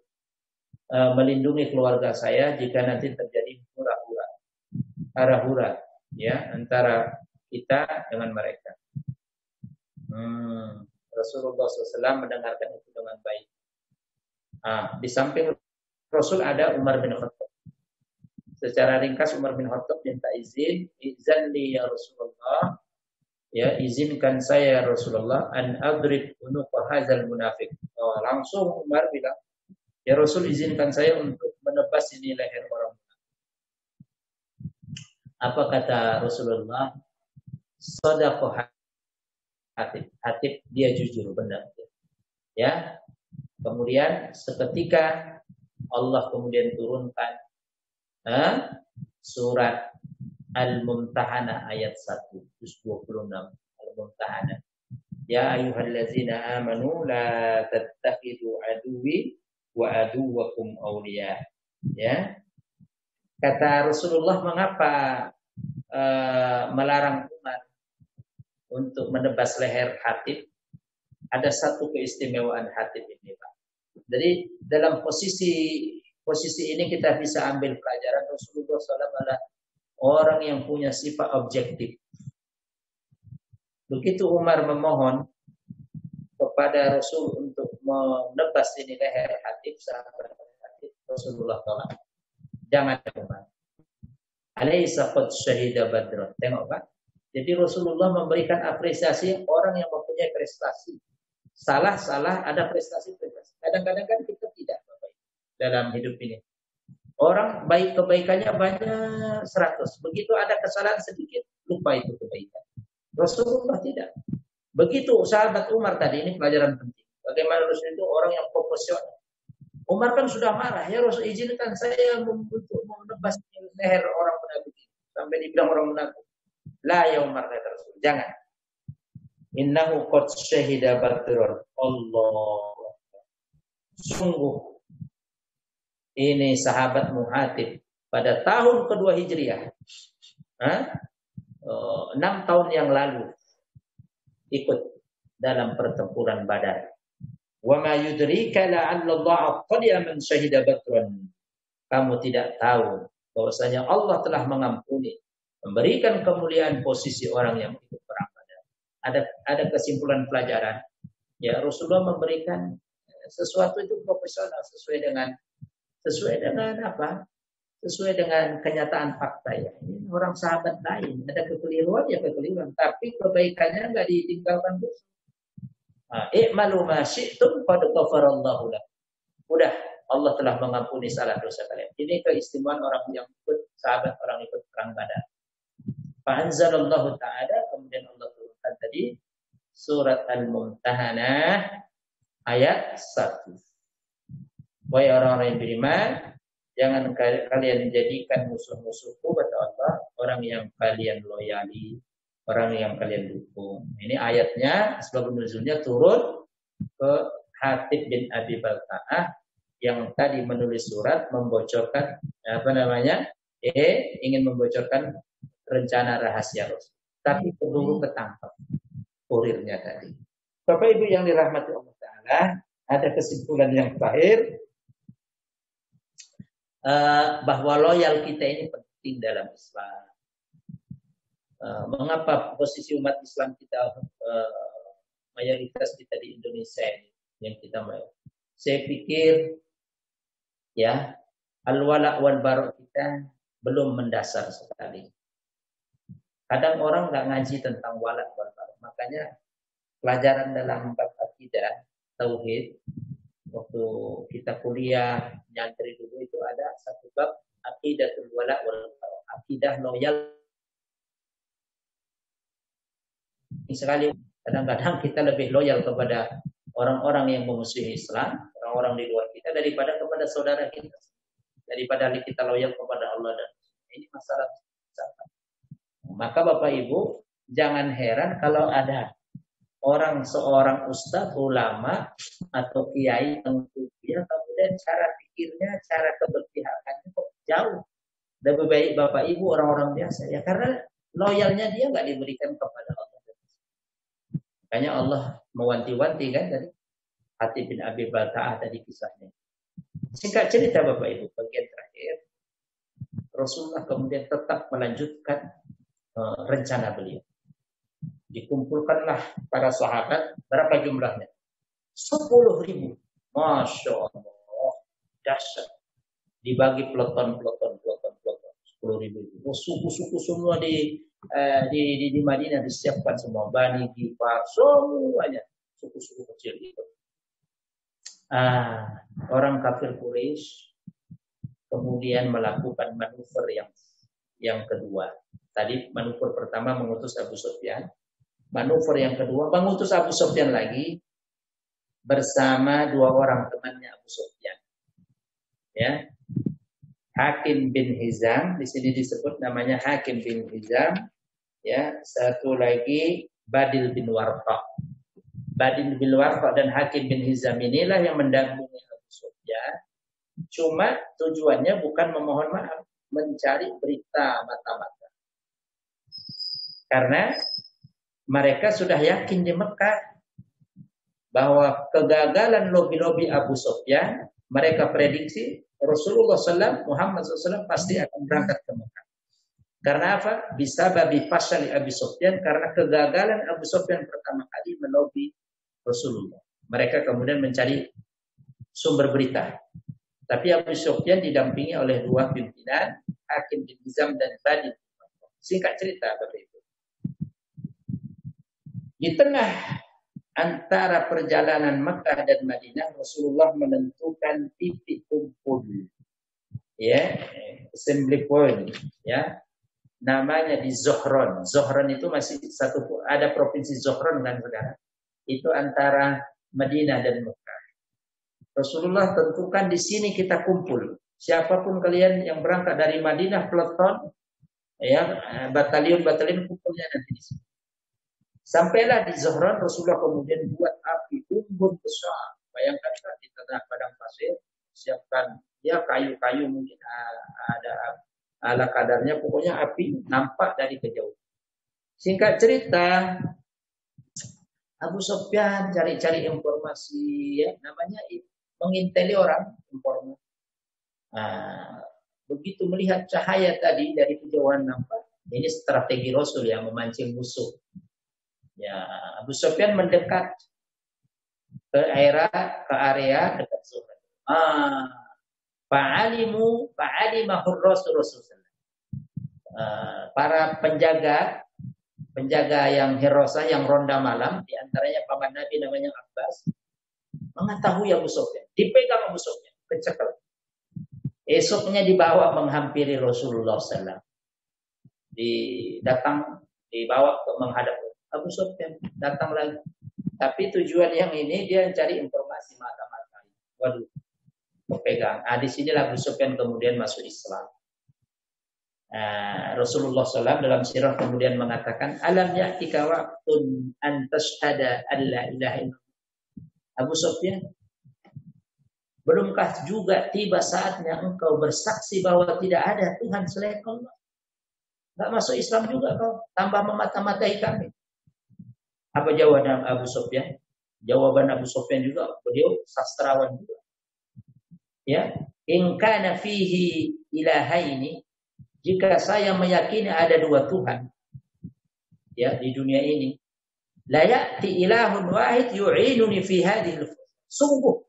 melindungi keluarga saya jika nanti terjadi hura-hura ya antara kita dengan mereka. Rasulullah SAW mendengarkan itu dengan baik. Di samping Rasul ada Umar bin Khattab. Secara ringkas Umar bin Khattab minta izin li ya Rasulullah, ya izinkan saya ya Rasulullah an adrib unuqa hadzal munafiq. Langsung Umar bilang, ya Rasul izinkan saya untuk menebas ini leher orang munafik. Apa kata Rasulullah? Shadaqah Hatib, dia jujur, benar. Ya. Kemudian seketika Allah kemudian turunkan surat Al-Mumtahanah ayat 1, juz 26 Al-Mumtahanah. Ya ayyuhallazina amanu la tattakhidu aduwi wa aduwakum awliya. Ya. Kata Rasulullah, mengapa melarang Umar untuk menebas leher Hatib? Ada satu keistimewaan Hatib ini, Pak. Jadi dalam posisi ini kita bisa ambil pelajaran Rasulullah SAW adalah orang yang punya sifat objektif. Begitu Umar memohon kepada Rasul untuk menebas ini leher Hatib, sahabat Hatib, Rasulullah tolak. Jangan Umar. Alaysa qad syahida Badr. Tengok Pak. Jadi Rasulullah memberikan apresiasi orang yang mempunyai prestasi. Salah ada prestasi. Kadang-kadang kan kita tidak Bapak dalam hidup ini. Orang baik kebaikannya banyak 100. Begitu ada kesalahan sedikit, lupa itu kebaikan. Rasulullah tidak. Begitu sahabat Umar tadi, ini pelajaran penting. Bagaimana Rasul itu orang yang proporsional. Umar kan sudah marah, ya Rasul izinkan saya untuk menebas leher orang munafik. Sampai dibilang orang munafik. La ya Umar, kata Rasul, jangan. Innahu qad syahida Badr. Allah. Sungguh ini sahabat Hatib pada tahun kedua Hijriah, 6 tahun yang lalu ikut dalam pertempuran Badar. Wa ma yudrika la'alla Allah qad man syahida Badran. Kamu tidak tahu bahwasanya Allah telah mengampuni, memberikan kemuliaan posisi orang yang ikut perang Badar. Ada kesimpulan pelajaran. Ya, Rasulullah memberikan sesuatu itu profesional sesuai dengan apa? Sesuai dengan kenyataan fakta ya. Ini orang sahabat lain, ada kekeliruan ya kekeliruan, tapi kebaikannya enggak ditinggalkan terus. I'malu ma syi'tum qad ghafarallahu lakum. Udah, Allah telah mengampuni salah dosa kalian. Ini keistimewaan orang yang ikut sahabat orang ikut perang Badar. Fa anzalallahu ta'ala, kemudian Allah turunkan tadi surat Al-Mumtahanah ayat 1. Wahai orang-orang yang beriman, Jangan kalian jadikan musuh-musuhku, kata Allah, orang yang kalian loyali, orang yang kalian dukung. Ini ayatnya, sebab nuzulnya turun ke Hatib bin Abi Balta'ah yang tadi menulis surat membocorkan ingin membocorkan rencana rahasia Rasul. Tapi keburu ketangkap kurirnya tadi. Bapak Ibu yang dirahmati Allah Ta'ala, ada kesimpulan yang terakhir bahwa loyal kita ini penting dalam Islam. Mengapa posisi umat Islam kita mayoritas kita di Indonesia ini yang kita saya pikir ya al-wala' wal bara' kita belum mendasar sekali. Kadang orang nggak ngaji tentang wala' wal bara'. Makanya pelajaran dalam bab akidah tauhid waktu kita kuliah nyantri dulu itu ada satu bab aqidatul wala' wal bara', akidah loyal. Sekali kadang-kadang kita lebih loyal kepada orang-orang yang memusuhi Islam, orang-orang di luar kita daripada kepada saudara kita, daripada kita loyal kepada Allah dan ini masalah. Maka Bapak Ibu jangan heran kalau ada seorang ustadz, ulama atau kiai tentu dia kemudian cara pikirnya, cara keberpihakannya kok jauh. Lebih baik Bapak Ibu orang-orang biasa ya karena loyalnya dia nggak diberikan kepada Allah. Makanya Allah mewanti-wanti kan dari Hatib bin Abi Balta'ah tadi kisahnya. Singkat cerita Bapak Ibu, bagian terakhir Rasulullah kemudian tetap melanjutkan rencana beliau. Dikumpulkanlah para sahabat, berapa jumlahnya? 10.000. Masya Allah, dahsyat. Dibagi peloton. 10.000. Suku-suku semua di Madinah disiapkan semua, Bani Gifar, semuanya suku-suku kecil itu. Orang kafir Quraisy kemudian melakukan manuver yang kedua. Tadi manuver pertama mengutus Abu Sufyan. Manuver yang kedua mengutus Abu Sufyan lagi bersama 2 orang temannya Abu Sufyan. Ya. Hakim bin Hizam, di sini disebut namanya Hakim bin Hizam. Ya, satu lagi Badil bin Warqa. Badil bin Warqa dan Hakim bin Hizam inilah yang mendampingi Abu Sufyan. Cuma tujuannya bukan memohon maaf, mencari berita mata-mata. Karena mereka sudah yakin di Mekah bahwa kegagalan lobi-lobi Abu Sufyan, mereka prediksi Rasulullah SAW, Muhammad SAW pasti akan berangkat ke Mekah. Karena apa? Bisa babi fasali Abu Sufyan, karena kegagalan Abu Sufyan pertama kali melobi Rasulullah. Mereka kemudian mencari sumber berita. Tapi Abu Sufyan didampingi oleh 2 pimpinan, Hakim bin Hizam dan Badil. Singkat cerita Bapak Ibu. Di tengah antara perjalanan Mekah dan Madinah, Rasulullah menentukan titik kumpul, ya, assembly point, ya, namanya di Zohron. Zohron itu masih ada provinsi Zohron kan saudara? Itu antara Madinah dan Mekah. Rasulullah tentukan di sini kita kumpul. Siapapun kalian yang berangkat dari Madinah, peleton, ya, batalion kumpulnya nanti di sini. Sampailah di Zohron, Rasulullah kemudian buat api unggun besar. Bayangkan di tengah padang pasir, siapkan ya kayu-kayu mungkin ada ala kadarnya, pokoknya api nampak dari kejauhan. Singkat cerita, Abu Sufyan cari-cari informasi, ya, namanya menginteli orang informasi. Begitu melihat cahaya tadi dari kejauhan nampak, ini strategi Rasul yang memancing musuh. Ya, Abu Sufyan mendekat ke area dekat Zohron. Fa'alimahur Rasulullah. Para penjaga yang hirosah, yang ronda malam, di antaranya paman Nabi namanya Abbas, mengetahui Abu Sufyan. Dipegang Abu Sufyan, kecekel. Esoknya dibawa menghampiri Rasulullah SAW. Dibawa menghadap Abu Sufyan, datang lagi. Tapi tujuan yang ini dia cari informasi mata-mata. Waduh, pegang. Di sinilah Abu Sufyan kemudian masuk Islam. Rasulullah SAW dalam sirah kemudian mengatakan, alam ya'tika waqtun an tashhada an la ilaha illallah. Abu Sufyan, belumkah juga tiba saatnya engkau bersaksi bahwa tidak ada Tuhan selain Allah? Enggak masuk Islam juga kau, tambah memata-matai kami. Apa jawaban Abu Sufyan? Jawaban Abu Sufyan juga, beliau sastrawan juga. Ya, in kana fihi ilahaini, jika saya meyakini ada dua Tuhan, ya, di dunia ini, la ya'ti ilahun wahid yu'inuni fi hadhihi. Sungguh,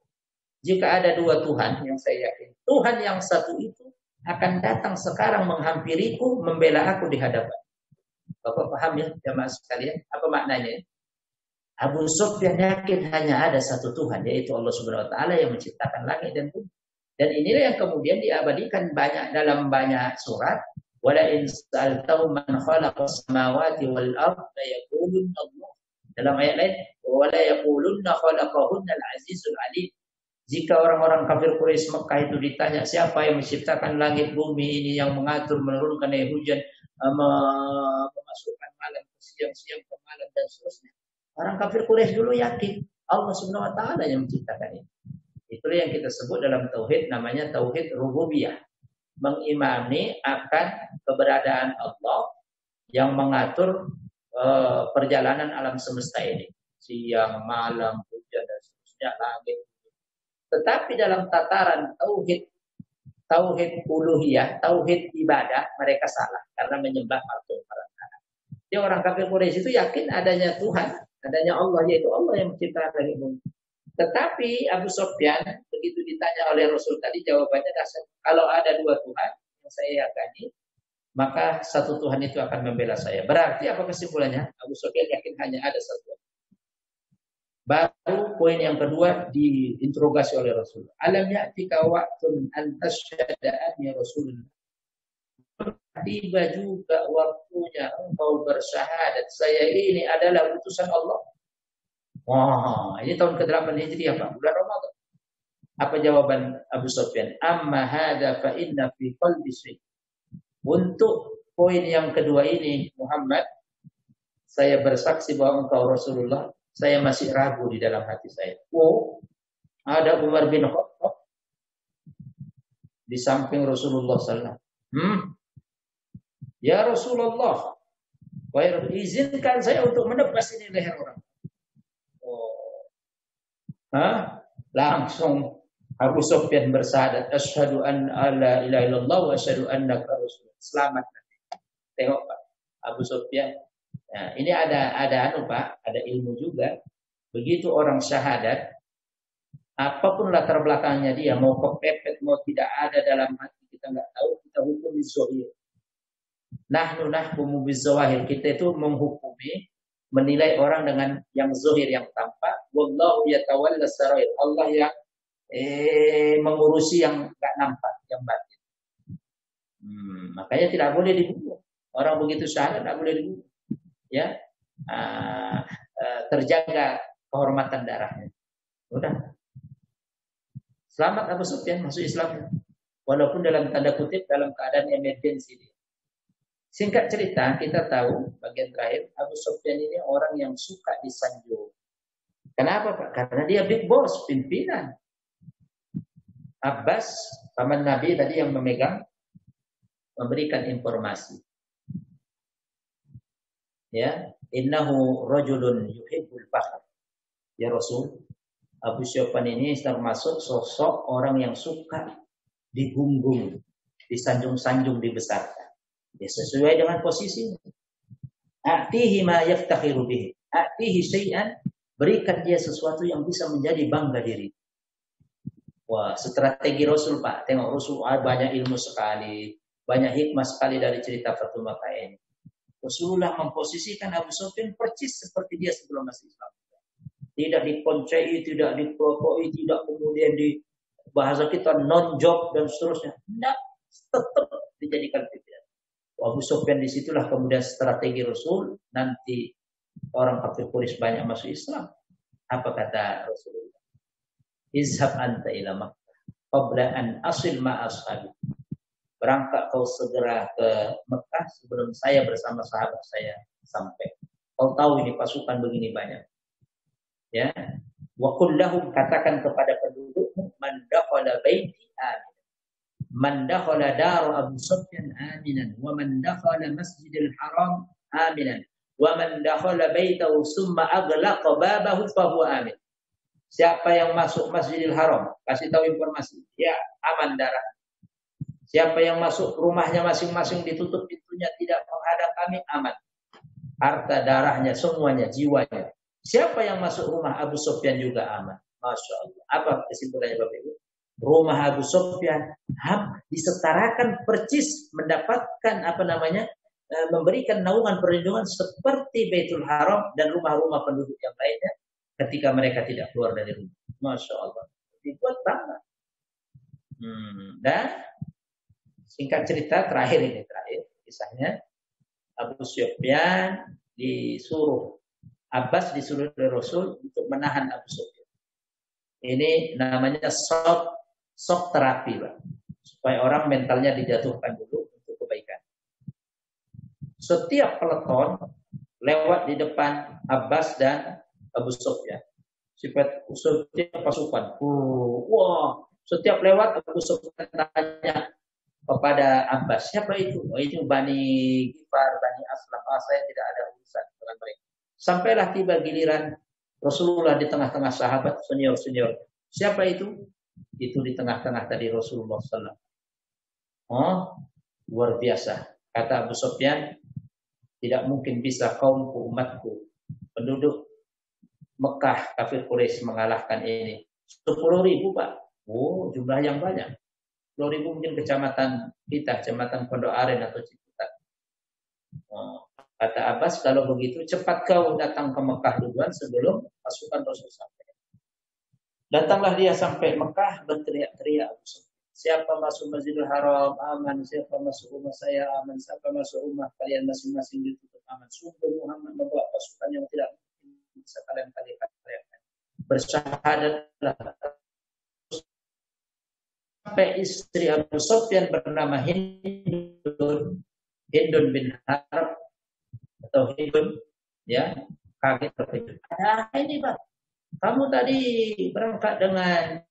jika ada dua Tuhan yang saya yakini, Tuhan yang satu itu akan datang sekarang menghampiriku, membela aku di hadapan. Bapak paham ya, jamaah sekalian? Apa maknanya? Abu Sufyan yakin hanya ada satu Tuhan, yaitu Allah Subhanahu wa taala yang menciptakan langit dan bumi. Dan inilah yang kemudian diabadikan banyak dalam banyak surat. Wala in sa'altahu man khalaqas samawati wal ardh la yaqulunna Allah. Dalam ayat lain, wala yaqulunna khalaqahunna al-azizul alim. Jika orang-orang kafir Quraisy Mekah itu ditanya siapa yang menciptakan langit bumi ini, yang mengatur menurunkan air hujan, memasukkan malam ke siang, siang ke malam dan seterusnya. Orang kafir Quraisy dulu yakin Allah Subhanahu wa taala yang menciptakan ini. Itulah yang kita sebut dalam tauhid namanya tauhid rububiyah. Mengimani akan keberadaan Allah yang mengatur perjalanan alam semesta ini. Siang, malam, hujan dan seterusnya, langit. Tetapi dalam tataran tauhid uluhiyah, tauhid ibadah, mereka salah karena menyembah patung para anak. Jadi orang kafir Quraisy itu yakin adanya Tuhan, adanya Allah, yaitu Allah yang menciptakan langit bumi. Tetapi Abu Sufyan begitu ditanya oleh Rasul tadi, jawabannya dasar. Kalau ada dua Tuhan yang saya yakini, maka satu Tuhan itu akan membela saya. Berarti apa kesimpulannya? Abu Sufyan yakin hanya ada satu. Baru poin yang kedua diinterogasi oleh Rasul. Alam ya'tika waqtun an tashhada ya Rasulullah. Tiba juga waktunya engkau bersyahadat saya ini adalah utusan Allah. Wah, ini tahun ke-8 Hijriah, Pak, bulan Ramadan. Apa jawaban Abu Sufyan? Amma hadza fa inna fi qalbi syai'. Untuk poin yang kedua ini, Muhammad, saya bersaksi bahwa engkau Rasulullah, saya masih ragu di dalam hati saya. Oh, ada Umar bin Khattab di samping Rasulullah sallallahu alaihi wasallam. Ya Rasulullah, izinkan saya untuk menebas ini leher orang. Langsung Abu Sufyan bersyahadat, asyhadu an la ilaha illallah wa asyhadu annaka rasulullah. Selamat. Tengok Pak, Abu Sufyan. Nah, ini ada Pak, ada ilmu juga. Begitu orang syahadat, apapun latar belakangnya dia, mau kepepet, mau tidak ada dalam hati, kita nggak tahu, kita hukum bizahir. Nahnu nahkumu bizawahir. Kita itu menghukumi, menilai orang dengan yang zahir, yang tampak. Wallahu yatawalla sarair. Allah yang mengurusi yang enggak nampak, yang batin. Makanya tidak boleh dibunuh. Orang begitu syahadat tidak boleh dibunuh. Ya, terjaga kehormatan darahnya. Udah. Selamat Abu Sufyan masuk Islam. Walaupun dalam tanda kutip dalam keadaan emergensi. Singkat cerita, kita tahu bagian terakhir Abu Sufyan ini orang yang suka disanjung. Kenapa Pak? Karena dia big boss, pimpinan. Abbas, paman Nabi tadi yang memberikan informasi. Ya, innahu rajulun yuhibbul fakhr. Ya Rasul, Abu Sufyan ini termasuk sosok orang yang suka digunggung, disanjung-sanjung, dibesarkan. Ya, sesuai dengan posisinya. A'tihi ma yaftakhiru bihi. A'tihi syai'an, berikan dia sesuatu yang bisa menjadi bangga diri. Wah, strategi Rasul Pak. Tengok Rasul banyak ilmu sekali, banyak hikmah sekali dari cerita Fatu Makkah ini. Rasulullah memposisikan Abu Sufyan persis seperti dia sebelum masuk Islam. Tidak diponcei, tidak dipropoi, tidak kemudian di bahasa kita non-job dan seterusnya. Tidak, tetap dijadikan pimpinan. Abu Sufyan disitulah kemudian strategi Rasul, nanti orang kafir Quraisy banyak masuk Islam. Apa kata Rasulullah? Izhab anta ila Makkah. qabla an asil ma ashabi. Berangkat kau segera ke Mekah sebelum saya bersama sahabat saya sampai. Kau tahu ini pasukan begini banyak. Ya. Wa qul lahum, katakan kepada pendudukmu, man dakhala baiti amin. Man dakhala dar Abu Sufyan aminan, wa man dakhala Masjidil Haram aminan, wa man dakhala baitahu summa aghlaqa babahu fa huwa amin. Siapa yang masuk Masjidil Haram, kasih tahu informasi, ya aman darah. Siapa yang masuk rumahnya masing-masing ditutup pintunya tidak menghadap kami, aman. Harta darahnya semuanya, jiwanya. Siapa yang masuk rumah Abu Sufyan juga aman. Masya Allah. Apa kesimpulannya Bapak Ibu? Rumah Abu Sufyan disetarakan percis mendapatkan memberikan naungan perlindungan seperti Baitul Haram dan rumah-rumah penduduk yang lainnya ketika mereka tidak keluar dari rumah. Masya Allah. Dibuat banget. Dan singkat cerita terakhir kisahnya, Abu Sufyan Abbas disuruh oleh Rasul untuk menahan Abu Sufyan. Ini namanya shock terapi, Pak. Supaya orang mentalnya dijatuhkan dulu untuk kebaikan. Setiap peleton lewat di depan Abbas dan Abu Sufyan. Setiap pasukan. Setiap lewat Abu Sufyan tanya kepada Abbas, siapa itu? Oh, itu Bani Gifar, Bani Aslam. Saya tidak ada urusan dengan mereka. Sampailah tiba giliran Rasulullah di tengah-tengah sahabat senior-senior. Siapa itu? Itu di tengah-tengah tadi Rasulullah SAW. Oh, luar biasa. Kata Abu Sufyan, tidak mungkin bisa kaumku, umatku, penduduk Mekah, kafir Quraisy mengalahkan ini. 10.000, Pak. Oh, jumlah yang banyak. 10.000 mungkin kecamatan kita, kecamatan Pondok Aren atau Ciputat. Oh, kata Abbas, kalau begitu cepat kau datang ke Mekah duluan sebelum pasukan Rasul sampai. Datanglah dia sampai Mekah berteriak-teriak. Siapa masuk Masjidil Haram aman, siapa masuk rumah saya aman, siapa masuk rumah kalian masing-masing ditutup aman. Sungguh Muhammad membawa pasukan yang tidak bisa kalian kalikan. Bersyahadatlah. Sampai istri Abu Sufyan bernama Hindun bin Harb atau Hindun, ya, kaget terkejut. Ini Pak, kamu tadi berangkat dengan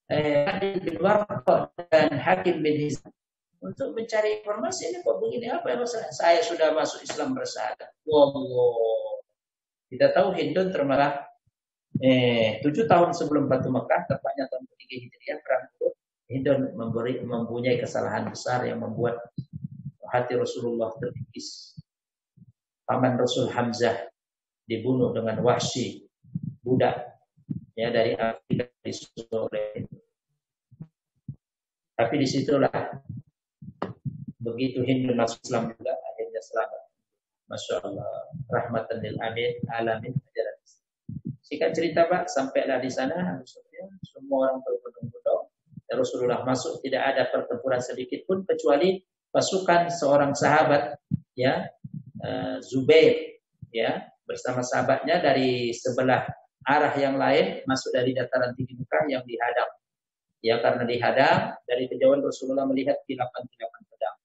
Adil bin Warqah dan Hakim bin Hizam untuk mencari informasi, ini kok begini, apa yang masalah? Saya sudah masuk Islam bersyahadat. Wow. Kita tahu Hindun termasuk 7 tahun sebelum Batu Mekah, tepatnya tahun ketiga Hijriah, perang Uhud. Hindun mempunyai kesalahan besar yang membuat hati Rasulullah terkikis. Paman Rasul Hamzah dibunuh dengan Wahsy, budak ya dari Afrika disuruh oleh. Tapi disitulah begitu Hindun masuk Islam juga akhirnya selamat. Masya Allah, rahmatan lil alamin. Singkat cerita Pak, sampailah di sana semua orang berbondong-bondong. Rasulullah masuk, tidak ada pertempuran sedikit pun kecuali pasukan seorang sahabat, ya, Zubair, ya, bersama sahabatnya dari sebelah arah yang lain masuk dari dataran tinggi Mekah yang dihadang. Ya, karena dihadang dari kejauhan Rasulullah melihat kilapan-kilapan pedang.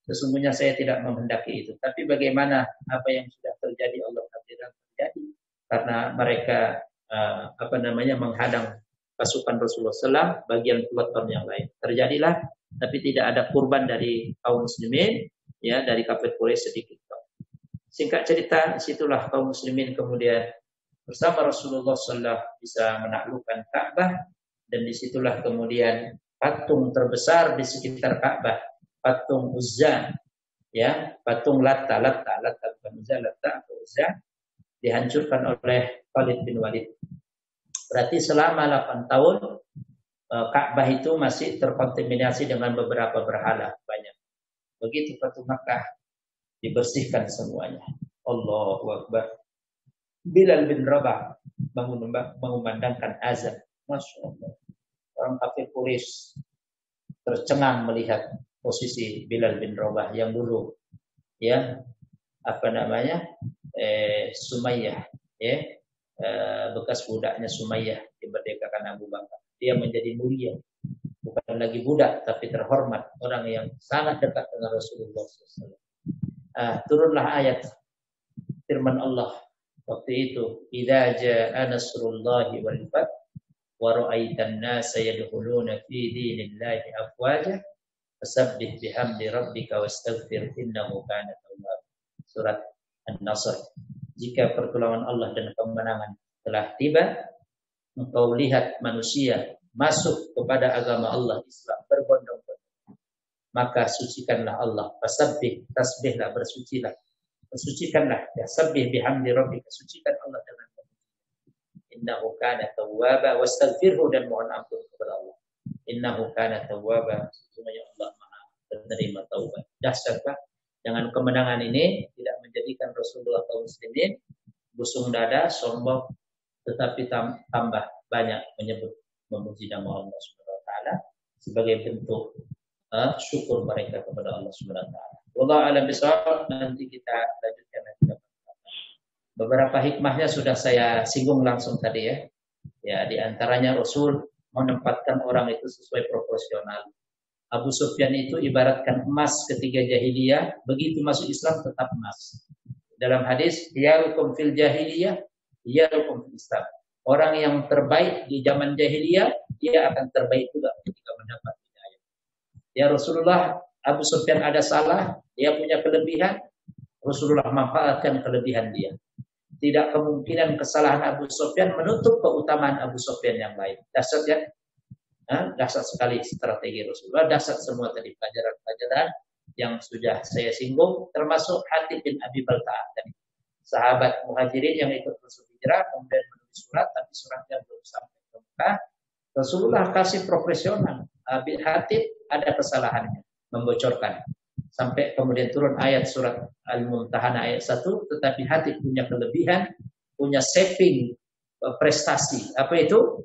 Sesungguhnya saya tidak menghendaki itu, tapi bagaimana apa yang sudah terjadi Allah takdirkan terjadi karena mereka menghadang pasukan Rasulullah SAW bagian peleton yang lain. Terjadilah, tapi tidak ada kurban dari kaum muslimin, ya, dari kafir Quraisy sedikit. Singkat cerita, situlah kaum muslimin kemudian bersama Rasulullah SAW bisa menaklukkan Ka'bah, dan disitulah kemudian patung terbesar di sekitar Ka'bah, patung Uzza, ya, patung Latta bukan Uzza, Latta atau Uzza, dihancurkan oleh Khalid bin Walid. Berarti selama 8 tahun Ka'bah itu masih terkontaminasi dengan beberapa berhala banyak. Begitu Fatu Makkah dibersihkan semuanya. Allahu Akbar. Bilal bin Rabah mengumandangkan azan. Masya Allah. Orang kafir Quraisy tercengang melihat posisi Bilal bin Rabah yang dulu, ya, Sumayyah, ya, bekas budaknya Sumayyah dimerdekakan Abu Bakar. Dia menjadi mulia. bukan lagi budak tapi terhormat, orang yang sangat dekat dengan Rasulullah SAW. Turunlah ayat firman Allah waktu itu, "Idza jaa nasrullahi wal fath wa ra'aitan nasa yadkhuluna fi dinillahi afwaja fasabbih bihamdi rabbika wastaghfir innahu kana tawwab." Surat An-Nasr. Jika pertolongan Allah dan kemenangan telah tiba, engkau lihat manusia masuk kepada agama Allah Islam berbondong-bondong, maka sucikanlah Allah. Fasabbih, tasbihlah, bersucikanlah, ya sabbih bihamdi rabbika, sucikan Allah dengan innahu kana tawwaba wastaghfirhu, dan mohon ampun kepada Allah. Innahu kana tawwaba, sesungguhnya Allah Maha penerima taubat. Dahsyatlah, dengan kemenangan ini tidak menjadikan Rasulullah kaum muslimin busung dada, sombong, tetapi tambah banyak memuji nama Allah Subhanahu wa taala sebagai bentuk syukur mereka kepada Allah Subhanahu wa taala. Wallahu a'lam bishawab. Nanti kita lanjutkan lagi. Beberapa hikmahnya sudah saya singgung langsung tadi ya. Ya, di antaranya Rasul menempatkan orang itu sesuai proporsional. Abu Sufyan itu ibaratkan emas ketika jahiliyah, begitu masuk Islam tetap emas. Dalam hadis, yarukum fil jahiliyah, yarukum fil Islam. Orang yang terbaik di zaman jahiliyah, dia akan terbaik juga ketika mendapat hidayah. Ya Rasulullah, Abu Sufyan ada salah, dia punya kelebihan, Rasulullah manfaatkan kelebihan dia. Tidak kemungkinan kesalahan Abu Sufyan menutup keutamaan Abu Sufyan yang lain. Dahsyat ya? Dahsyat sekali strategi Rasulullah. Dahsyat semua tadi pelajaran-pelajaran yang sudah saya singgung, termasuk Hatib bin Abi Balta'ah tadi. Sahabat Muhajirin yang ikut Rasul hijrah, kemudian menulis surat, tapi suratnya belum sampai ke Mekah. Rasulullah kasih profesional. Hatib ada kesalahannya, membocorkan. Sampai kemudian turun ayat surat Al-Mumtahanah ayat 1, tetapi Hatib punya kelebihan, punya saving prestasi. Apa itu?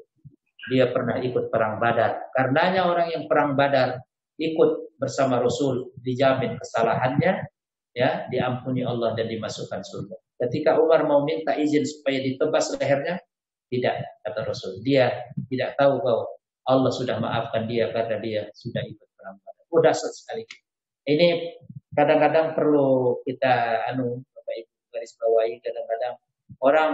Dia pernah ikut perang Badar. Karenanya orang yang perang Badar ikut bersama Rasul, dijamin kesalahannya, ya, diampuni Allah dan dimasukkan surga. Ketika Umar mau minta izin supaya ditebas lehernya, tidak, kata Rasul. Dia tidak tahu bahwa Allah sudah maafkan dia karena dia sudah ikut perang Badar. Dahsyat sekali. Ini kadang-kadang perlu kita Bapak Ibu garis bawahi. Kadang-kadang orang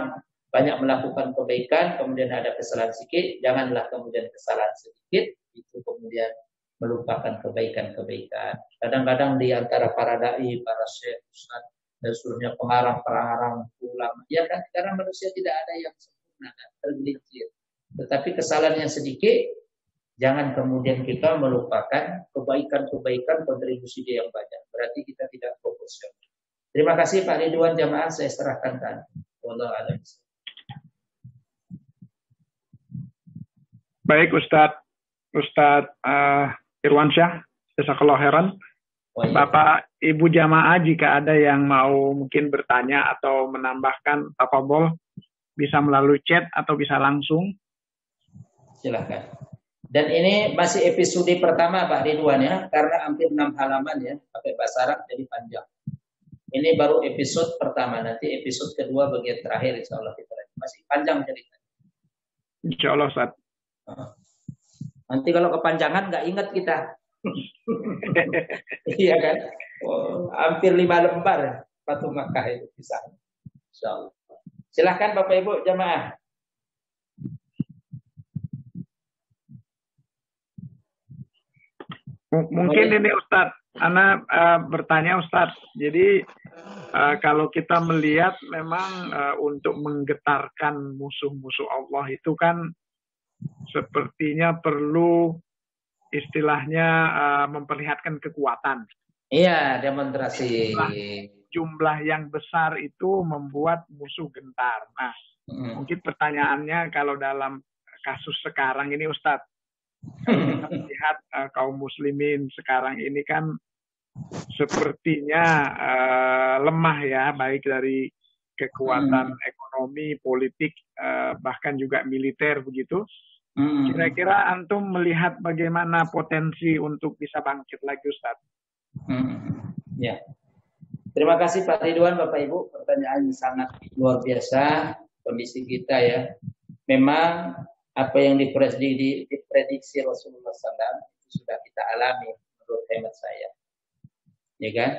banyak melakukan kebaikan, kemudian ada kesalahan sedikit, janganlah kemudian kesalahan sedikit itu kemudian melupakan kebaikan-kebaikan. Kadang-kadang di antara para dai, para syekh, ustaz, dan seluruhnya pengarang-pengarang, ulama, ya kan, karena manusia tidak ada yang sempurna, tergelincir. Tetapi kesalahan yang sedikit, jangan kemudian kita melupakan kebaikan-kebaikan kontribusi dia yang banyak. Berarti kita tidak proporsional. Terima kasih Pak Ridwan, jamaah saya serahkan ke Anda. Wallahu a'lam. Baik Ustadz Irwansyah, jazakallahu khairan. Bapak Ibu jamaah, jika ada yang mau mungkin bertanya atau menambahkan, tafadhol, bisa melalui chat atau bisa langsung. Silakan. Dan ini masih episode pertama Pak Ridwan ya, karena hampir 6 halaman ya, pakai bahasa Arab jadi panjang. Ini baru episode pertama, nanti episode kedua bagian terakhir insya Allah kita lihat. Masih panjang cerita. Insya Allah Ustaz. Nanti kalau kepanjangan nggak ingat kita. Iya kan? Hampir 5 lembar Fatu Makkah itu bisa. Insya Allah. Silahkan Bapak Ibu jamaah. Mungkin ini Ustadz, Ana bertanya Ustadz, jadi kalau kita melihat memang untuk menggetarkan musuh-musuh Allah itu kan sepertinya perlu istilahnya memperlihatkan kekuatan. Iya, demonstrasi. Jumlah yang besar itu membuat musuh gentar. Nah, mungkin pertanyaannya kalau dalam kasus sekarang ini Ustadz, kita melihat kaum muslimin sekarang ini kan sepertinya lemah ya, baik dari kekuatan ekonomi, politik, bahkan juga militer begitu. Kira-kira antum melihat bagaimana potensi untuk bisa bangkit lagi Ustaz? Ya. Terima kasih Pak Ridwan, Bapak Ibu, pertanyaan sangat luar biasa kondisi kita ya. Memang apa yang diprediksi Rasulullah SAW sudah kita alami menurut hemat saya. Ya kan?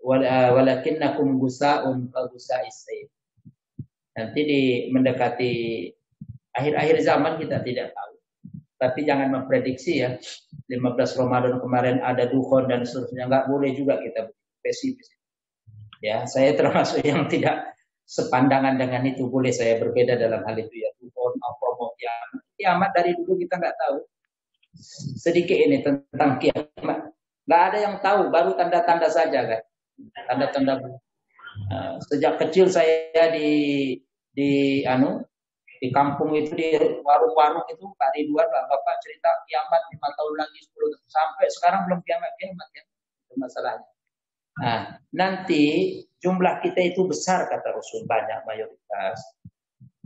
Walakinnakum gusa'un ka gusa'is sayl. Nanti mendekati akhir-akhir zaman kita tidak tahu. Tapi jangan memprediksi ya. 15 Ramadan kemarin ada dukhon dan seterusnya. Nggak boleh juga kita pesimis. Ya, saya termasuk yang tidak sepandangan dengan itu. Boleh saya berbeda dalam hal itu ya. Dukhon, apa mau kiamat. Kiamat dari dulu kita nggak tahu. Sedikit ini tentang kiamat. Nggak ada yang tahu, baru tanda-tanda saja kan. Tanda-tanda. Sejak kecil saya di kampung itu, di warung-warung itu Pak Ridwan, Bapak cerita kiamat 5 tahun lagi, 10 tahun. Sampai sekarang belum kiamat ya. Itu masalahnya. Nah, nanti jumlah kita itu besar kata Rasul, banyak mayoritas.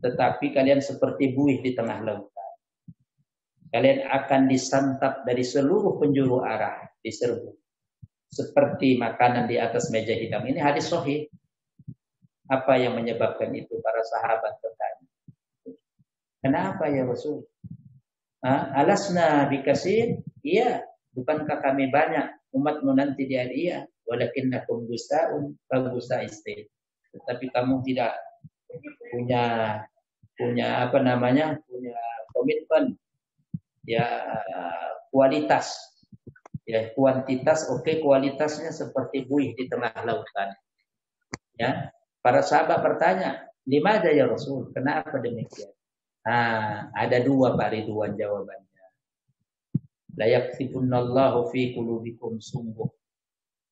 Tetapi kalian seperti buih di tengah lautan. Kalian akan disantap dari seluruh penjuru arah, diserbu. Seperti makanan di atas meja hitam. Ini hadis sahih. Apa yang menyebabkan itu? Para sahabat bertanya. Kenapa ya Rasul? Alasna bikasir? Iya. Bukankah kami banyak? Umatmu nanti dia iya. Walakinnakum gusa'un kagusa'is sayl. Tetapi kamu tidak punya punya komitmen ya, kualitas ya, kuantitas oke, kualitasnya seperti buih di tengah lautan. Ya, para sahabat bertanya, "Limadza ya Rasul? Kenapa demikian?" Ada dua Pak Ridwan jawabannya. La yaktifunallahu fi qulubikum, sungguh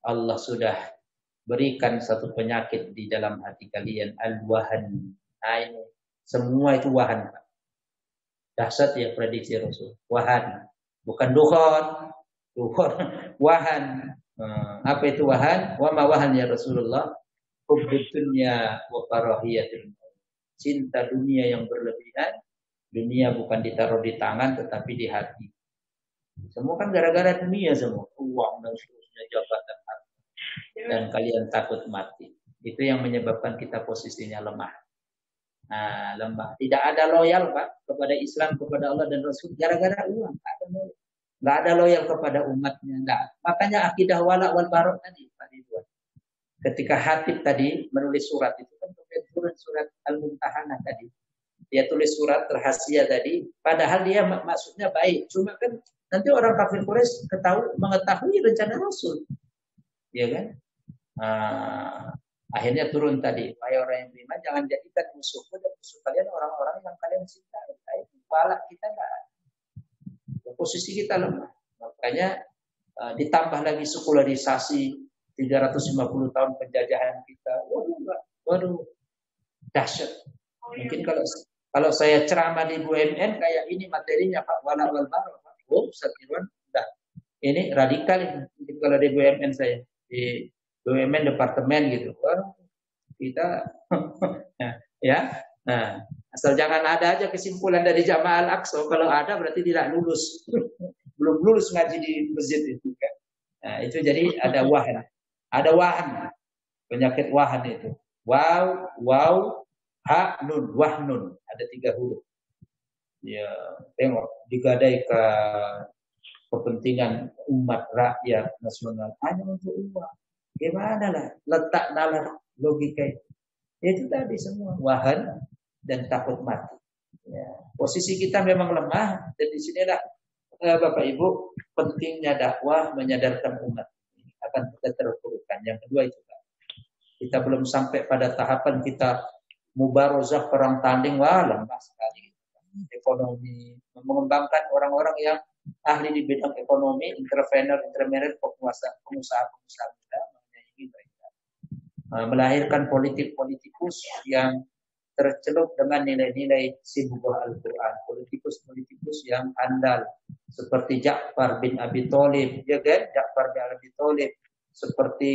Allah sudah berikan satu penyakit di dalam hati kalian, al-wahan. Ini semua itu wahan, Pak. Dahsyat ya prediksi Rasul. Wahan, bukan dukhon, wahan. Apa itu wahan? Wa ma wahan ya Rasulullah? Hubbud dunya wa karahiyatul maut. Cinta dunia yang berlebihan. Dunia bukan ditaruh di tangan tetapi di hati. Semua kan gara-gara dunia semua, uang dan seterusnya, jabatan, dan kalian takut mati. Itu yang menyebabkan kita posisinya lemah. Lemah. Tidak ada loyal Pak kepada Islam, kepada Allah dan Rasul gara-gara uang. Nggak ada loyal kepada umatnya. Nggak. Makanya akidah wala wal barok tadi Pak Ridwan. Ketika Hatib tadi menulis surat itu kan turun surat Al-Mumtahanah tadi. Dia tulis surat rahasia tadi, padahal dia maksudnya baik. Cuma kan nanti orang kafir Quraisy mengetahui rencana Rasul. Ya kan? Akhirnya turun tadi, wahai orang yang beriman, jangan jadikan musuhku dan musuh kalian orang-orang yang kalian cintai. Balak kita enggak ada. Posisi kita lemah. Makanya ditambah lagi sekularisasi 350 tahun penjajahan kita. Waduh, dahsyat. Mungkin kalau saya ceramah di BUMN kayak ini materinya Pak Wala wal Barok. Ustaz Irwan, udah. Ini radikal ini. Mungkin kalau di BUMN saya di BUMN departemen gitu. Wah, kita ya. Nah, asal jangan ada aja kesimpulan dari Jamaah Al-Aqsa. Kalau ada berarti tidak lulus. Belum lulus ngaji di masjid itu kan. Nah, itu jadi ada wahan. Ada wahan. Penyakit wahan itu. Waw, ha, nun, wahnun. Ada 3 huruf. Ya, tengok digadaikan kepentingan umat rakyat nasional hanya untuk uang. Gimana lah letak dalam logika itu tadi semua wahan dan takut mati. Ya, posisi kita memang lemah dan disinilah Bapak Ibu pentingnya dakwah menyadarkan umat akan keterpurukan. Yang kedua itu kita belum sampai pada tahapan kita mubarozah perang tanding, lemah sekali. Ekonomi, mengembangkan orang-orang yang ahli di bidang ekonomi, entrepreneur, pengusaha muda, menyaingi mereka. Melahirkan politikus yang tercelup dengan nilai-nilai sibghah Al-Quran, politikus yang andal seperti Ja'far bin Abi Thalib, ya kan? Ja'far bin Abi Thalib, seperti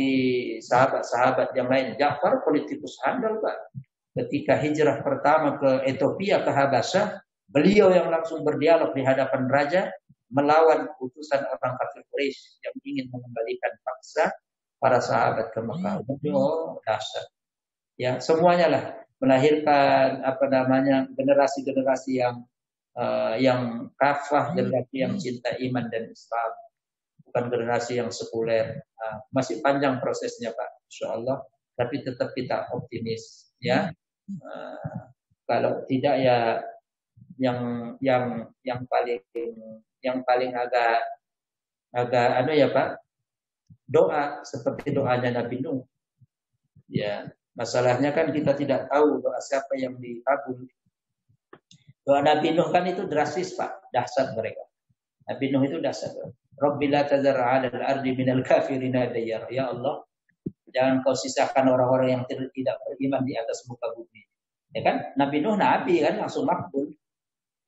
sahabat-sahabat yang lain. Ja'far politikus andal Pak. Ketika hijrah pertama ke Ethiopia, ke Habasyah, beliau yang langsung berdialog di hadapan raja melawan utusan orang kafir Quraisy yang ingin mengembalikan paksa para sahabat ke Mekah. Dahsyat. Ya, semuanya lah melahirkan generasi-generasi yang yang kafah, generasi yang cinta iman dan Islam, bukan generasi yang sekuler. Masih panjang prosesnya Pak, insya Allah. Tapi tetap kita optimis, ya. Kalau tidak ya yang paling agak ya Pak, doa seperti doanya Nabi Nuh. Ya, masalahnya kan kita tidak tahu doa siapa yang dikabul. Doa Nabi Nuh kan itu drastis Pak, dahsyat mereka. Nabi Nuh itu dahsyat. Rabbi la tadhar 'alal ardi minal kafirina dayyar. Ya Allah, jangan kau sisakan orang-orang yang tidak beriman di atas muka bumi. Ya kan? Nabi Nuh nabi kan langsung makbul.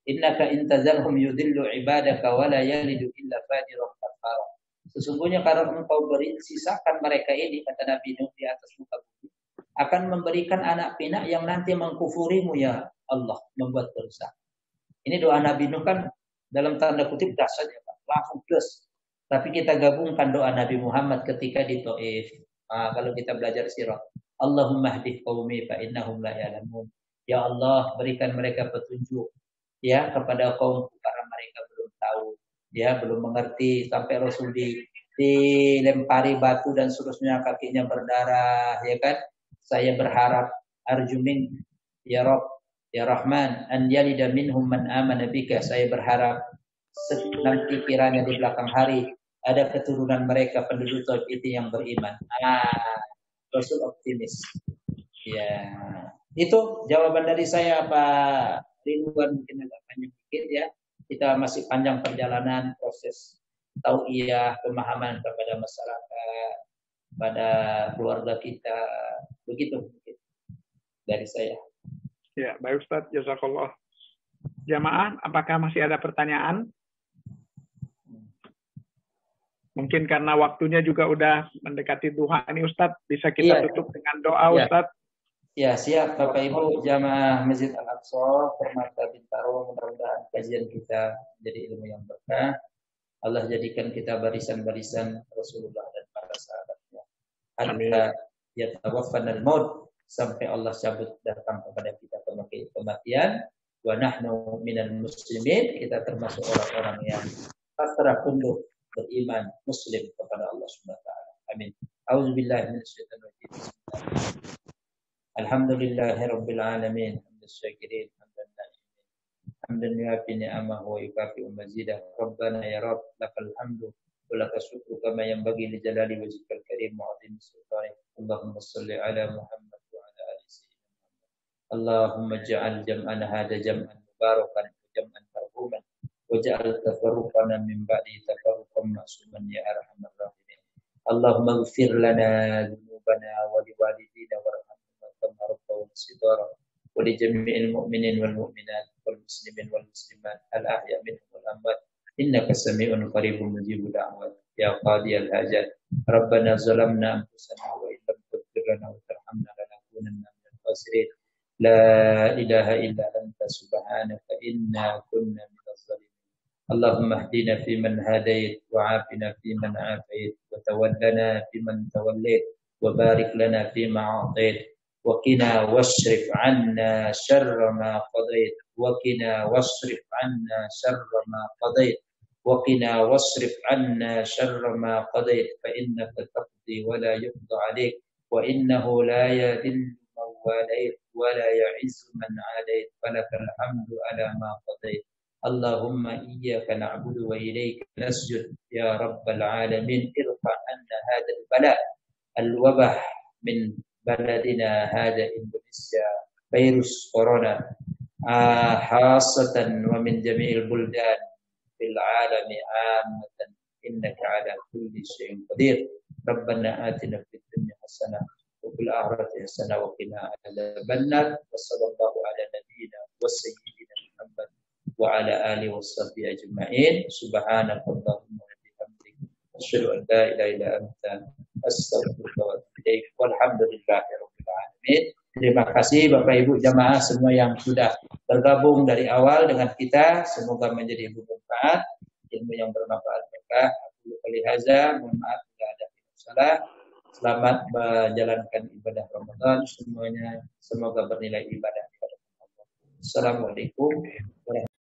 Innaka intazarhum yudillu ibadaka wa la yalidu illa fajiran kafara. Sesungguhnya kalau engkau sisakan mereka ini, kata Nabi Nuh, di atas muka bumi, akan memberikan anak pinak yang nanti mengkufurimu ya Allah, membuat dosa. Ini doa Nabi Nuh kan dalam tanda kutip dahsyat ya Pak, langsung plus. Tapi kita gabungkan doa Nabi Muhammad ketika di Taif. Kalau kita belajar sirah, Allahumma hdih qaumi fa innahum la ya'lamun. Ya Allah, berikan mereka petunjuk ya kepada kaum karena mereka belum tahu, ya belum mengerti, sampai Rasul dilempari batu dan seterusnya, kakinya berdarah, ya kan? Saya berharap arjumin ya Rabb ya Rahman an yalida minhum man amana bika. Saya berharap nanti kiranya di belakang hari ada keturunan mereka penduduk Taif itu yang beriman. Rasul optimis. Ya, itu jawaban dari saya Pak Ridwan, mungkin agak panjang dikit ya. Kita masih panjang perjalanan proses tauhiyah, pemahaman kepada masyarakat, pada keluarga kita. Begitu mungkin dari saya. Ya, baik Ustaz, jazakallah. Jamaah, apakah masih ada pertanyaan? Mungkin karena waktunya juga udah mendekati duha ini Ustaz, bisa kita tutup dengan doa Ustaz. Ya, siap Bapak Ibu jamaah Masjid Al-Aqsa, Permata Bintaro, mudah-mudahan kajian kita jadi ilmu yang berkah. Allah jadikan kita barisan-barisan Rasulullah dan para sahabatnya. Hatta yatawaffanal maut, sampai Allah cabut datang kepada kita kematian. Wa nahnu minal muslimin, kita termasuk orang-orang yang pasrah tunduk beriman muslim kepada Allah Subhanahu wa taala. Amin. Auzubillahi minasyaitonir rajim. Alhamdulillahi rabbil alamin. Hamdasyakirin, hamdan na'imin. Hamdan yuafi ni'amahu wa yukafi mazidah. Rabbana ya Rabb, lakal hamdu wa lakal syukru kama yanbaghi li jalali wajhikal karim wa 'azimi sultanik. Allahumma shalli ala Muhammad wa ala ali sayyidina Muhammad. Allahumma ja'al jam'ana hadha jam'an mubarakan wa jam'an marhuman waj'al tafarruqana min ba'di tafarruqan ma'suman ya arhamar rahimin. Allahumma ighfir lana dhunubana wa liwalidina warhamna kama rabbayana shighara wa li jami'il mu'minin wal mu'minat wal muslimin wal muslimat al ahya' minhum wal amwat innaka sami'un qaribun mujibud da'wat ya qadiyal hajat. Rabbana zalamna anfusana wa in lam taghfir lana wa tarhamna lanakunanna minal khasirin. La ilaha illa anta subhanaka inna kunna minaz zalimin. Allahumma hdina fi man hadait wa afina fi man afait wa tawallana fi man tawallait wa barik lana fi ma a'tait wa qina wasrif 'anna syarra ma qadait wa qina wasrif 'anna syarra ma qadait wa qina wasrif 'anna syarra ma qadait fa innaka taqdi wa la yuqda 'alaik wa innahu la yadhillu man walait wa la ya'izzu man 'adait falakal hamdu 'ala ma qadait. Allahumma iyyaka na'budu wa ilayka nasjud ya rabbal alamin. Irfa' anna hadzal bala al-wabah min baladina hadha Indonesia virus corona khassatan wa min jami'il buldan fil alami ammatan innaka ala kulli syai'in qadir. Rabbana atina fid dunya hasanah wa fil akhirati hasanah wa qina adzabannar. Wa sallallahu ala nabiyyina wa sayyidina Muhammad wa ala alihi washabbihi ajma'in. Subhanakallahumma wa bihamdika asyhadu an la ilaha illa anta astaghfiruka wa atubu ilaik. Walhamdulillahirabbil alamin. Terima kasih Bapak Ibu jamaah semua yang sudah bergabung dari awal dengan kita. Semoga menjadi bermanfaat, ilmu yang bermanfaat berkah. Aku lihaza, mohon maaf jika ada salah. Selamat menjalankan ibadah Ramadan semuanya. Semoga bernilai ibadah kepada Allah. Assalamualaikum warahmatullahi wabarakatuh.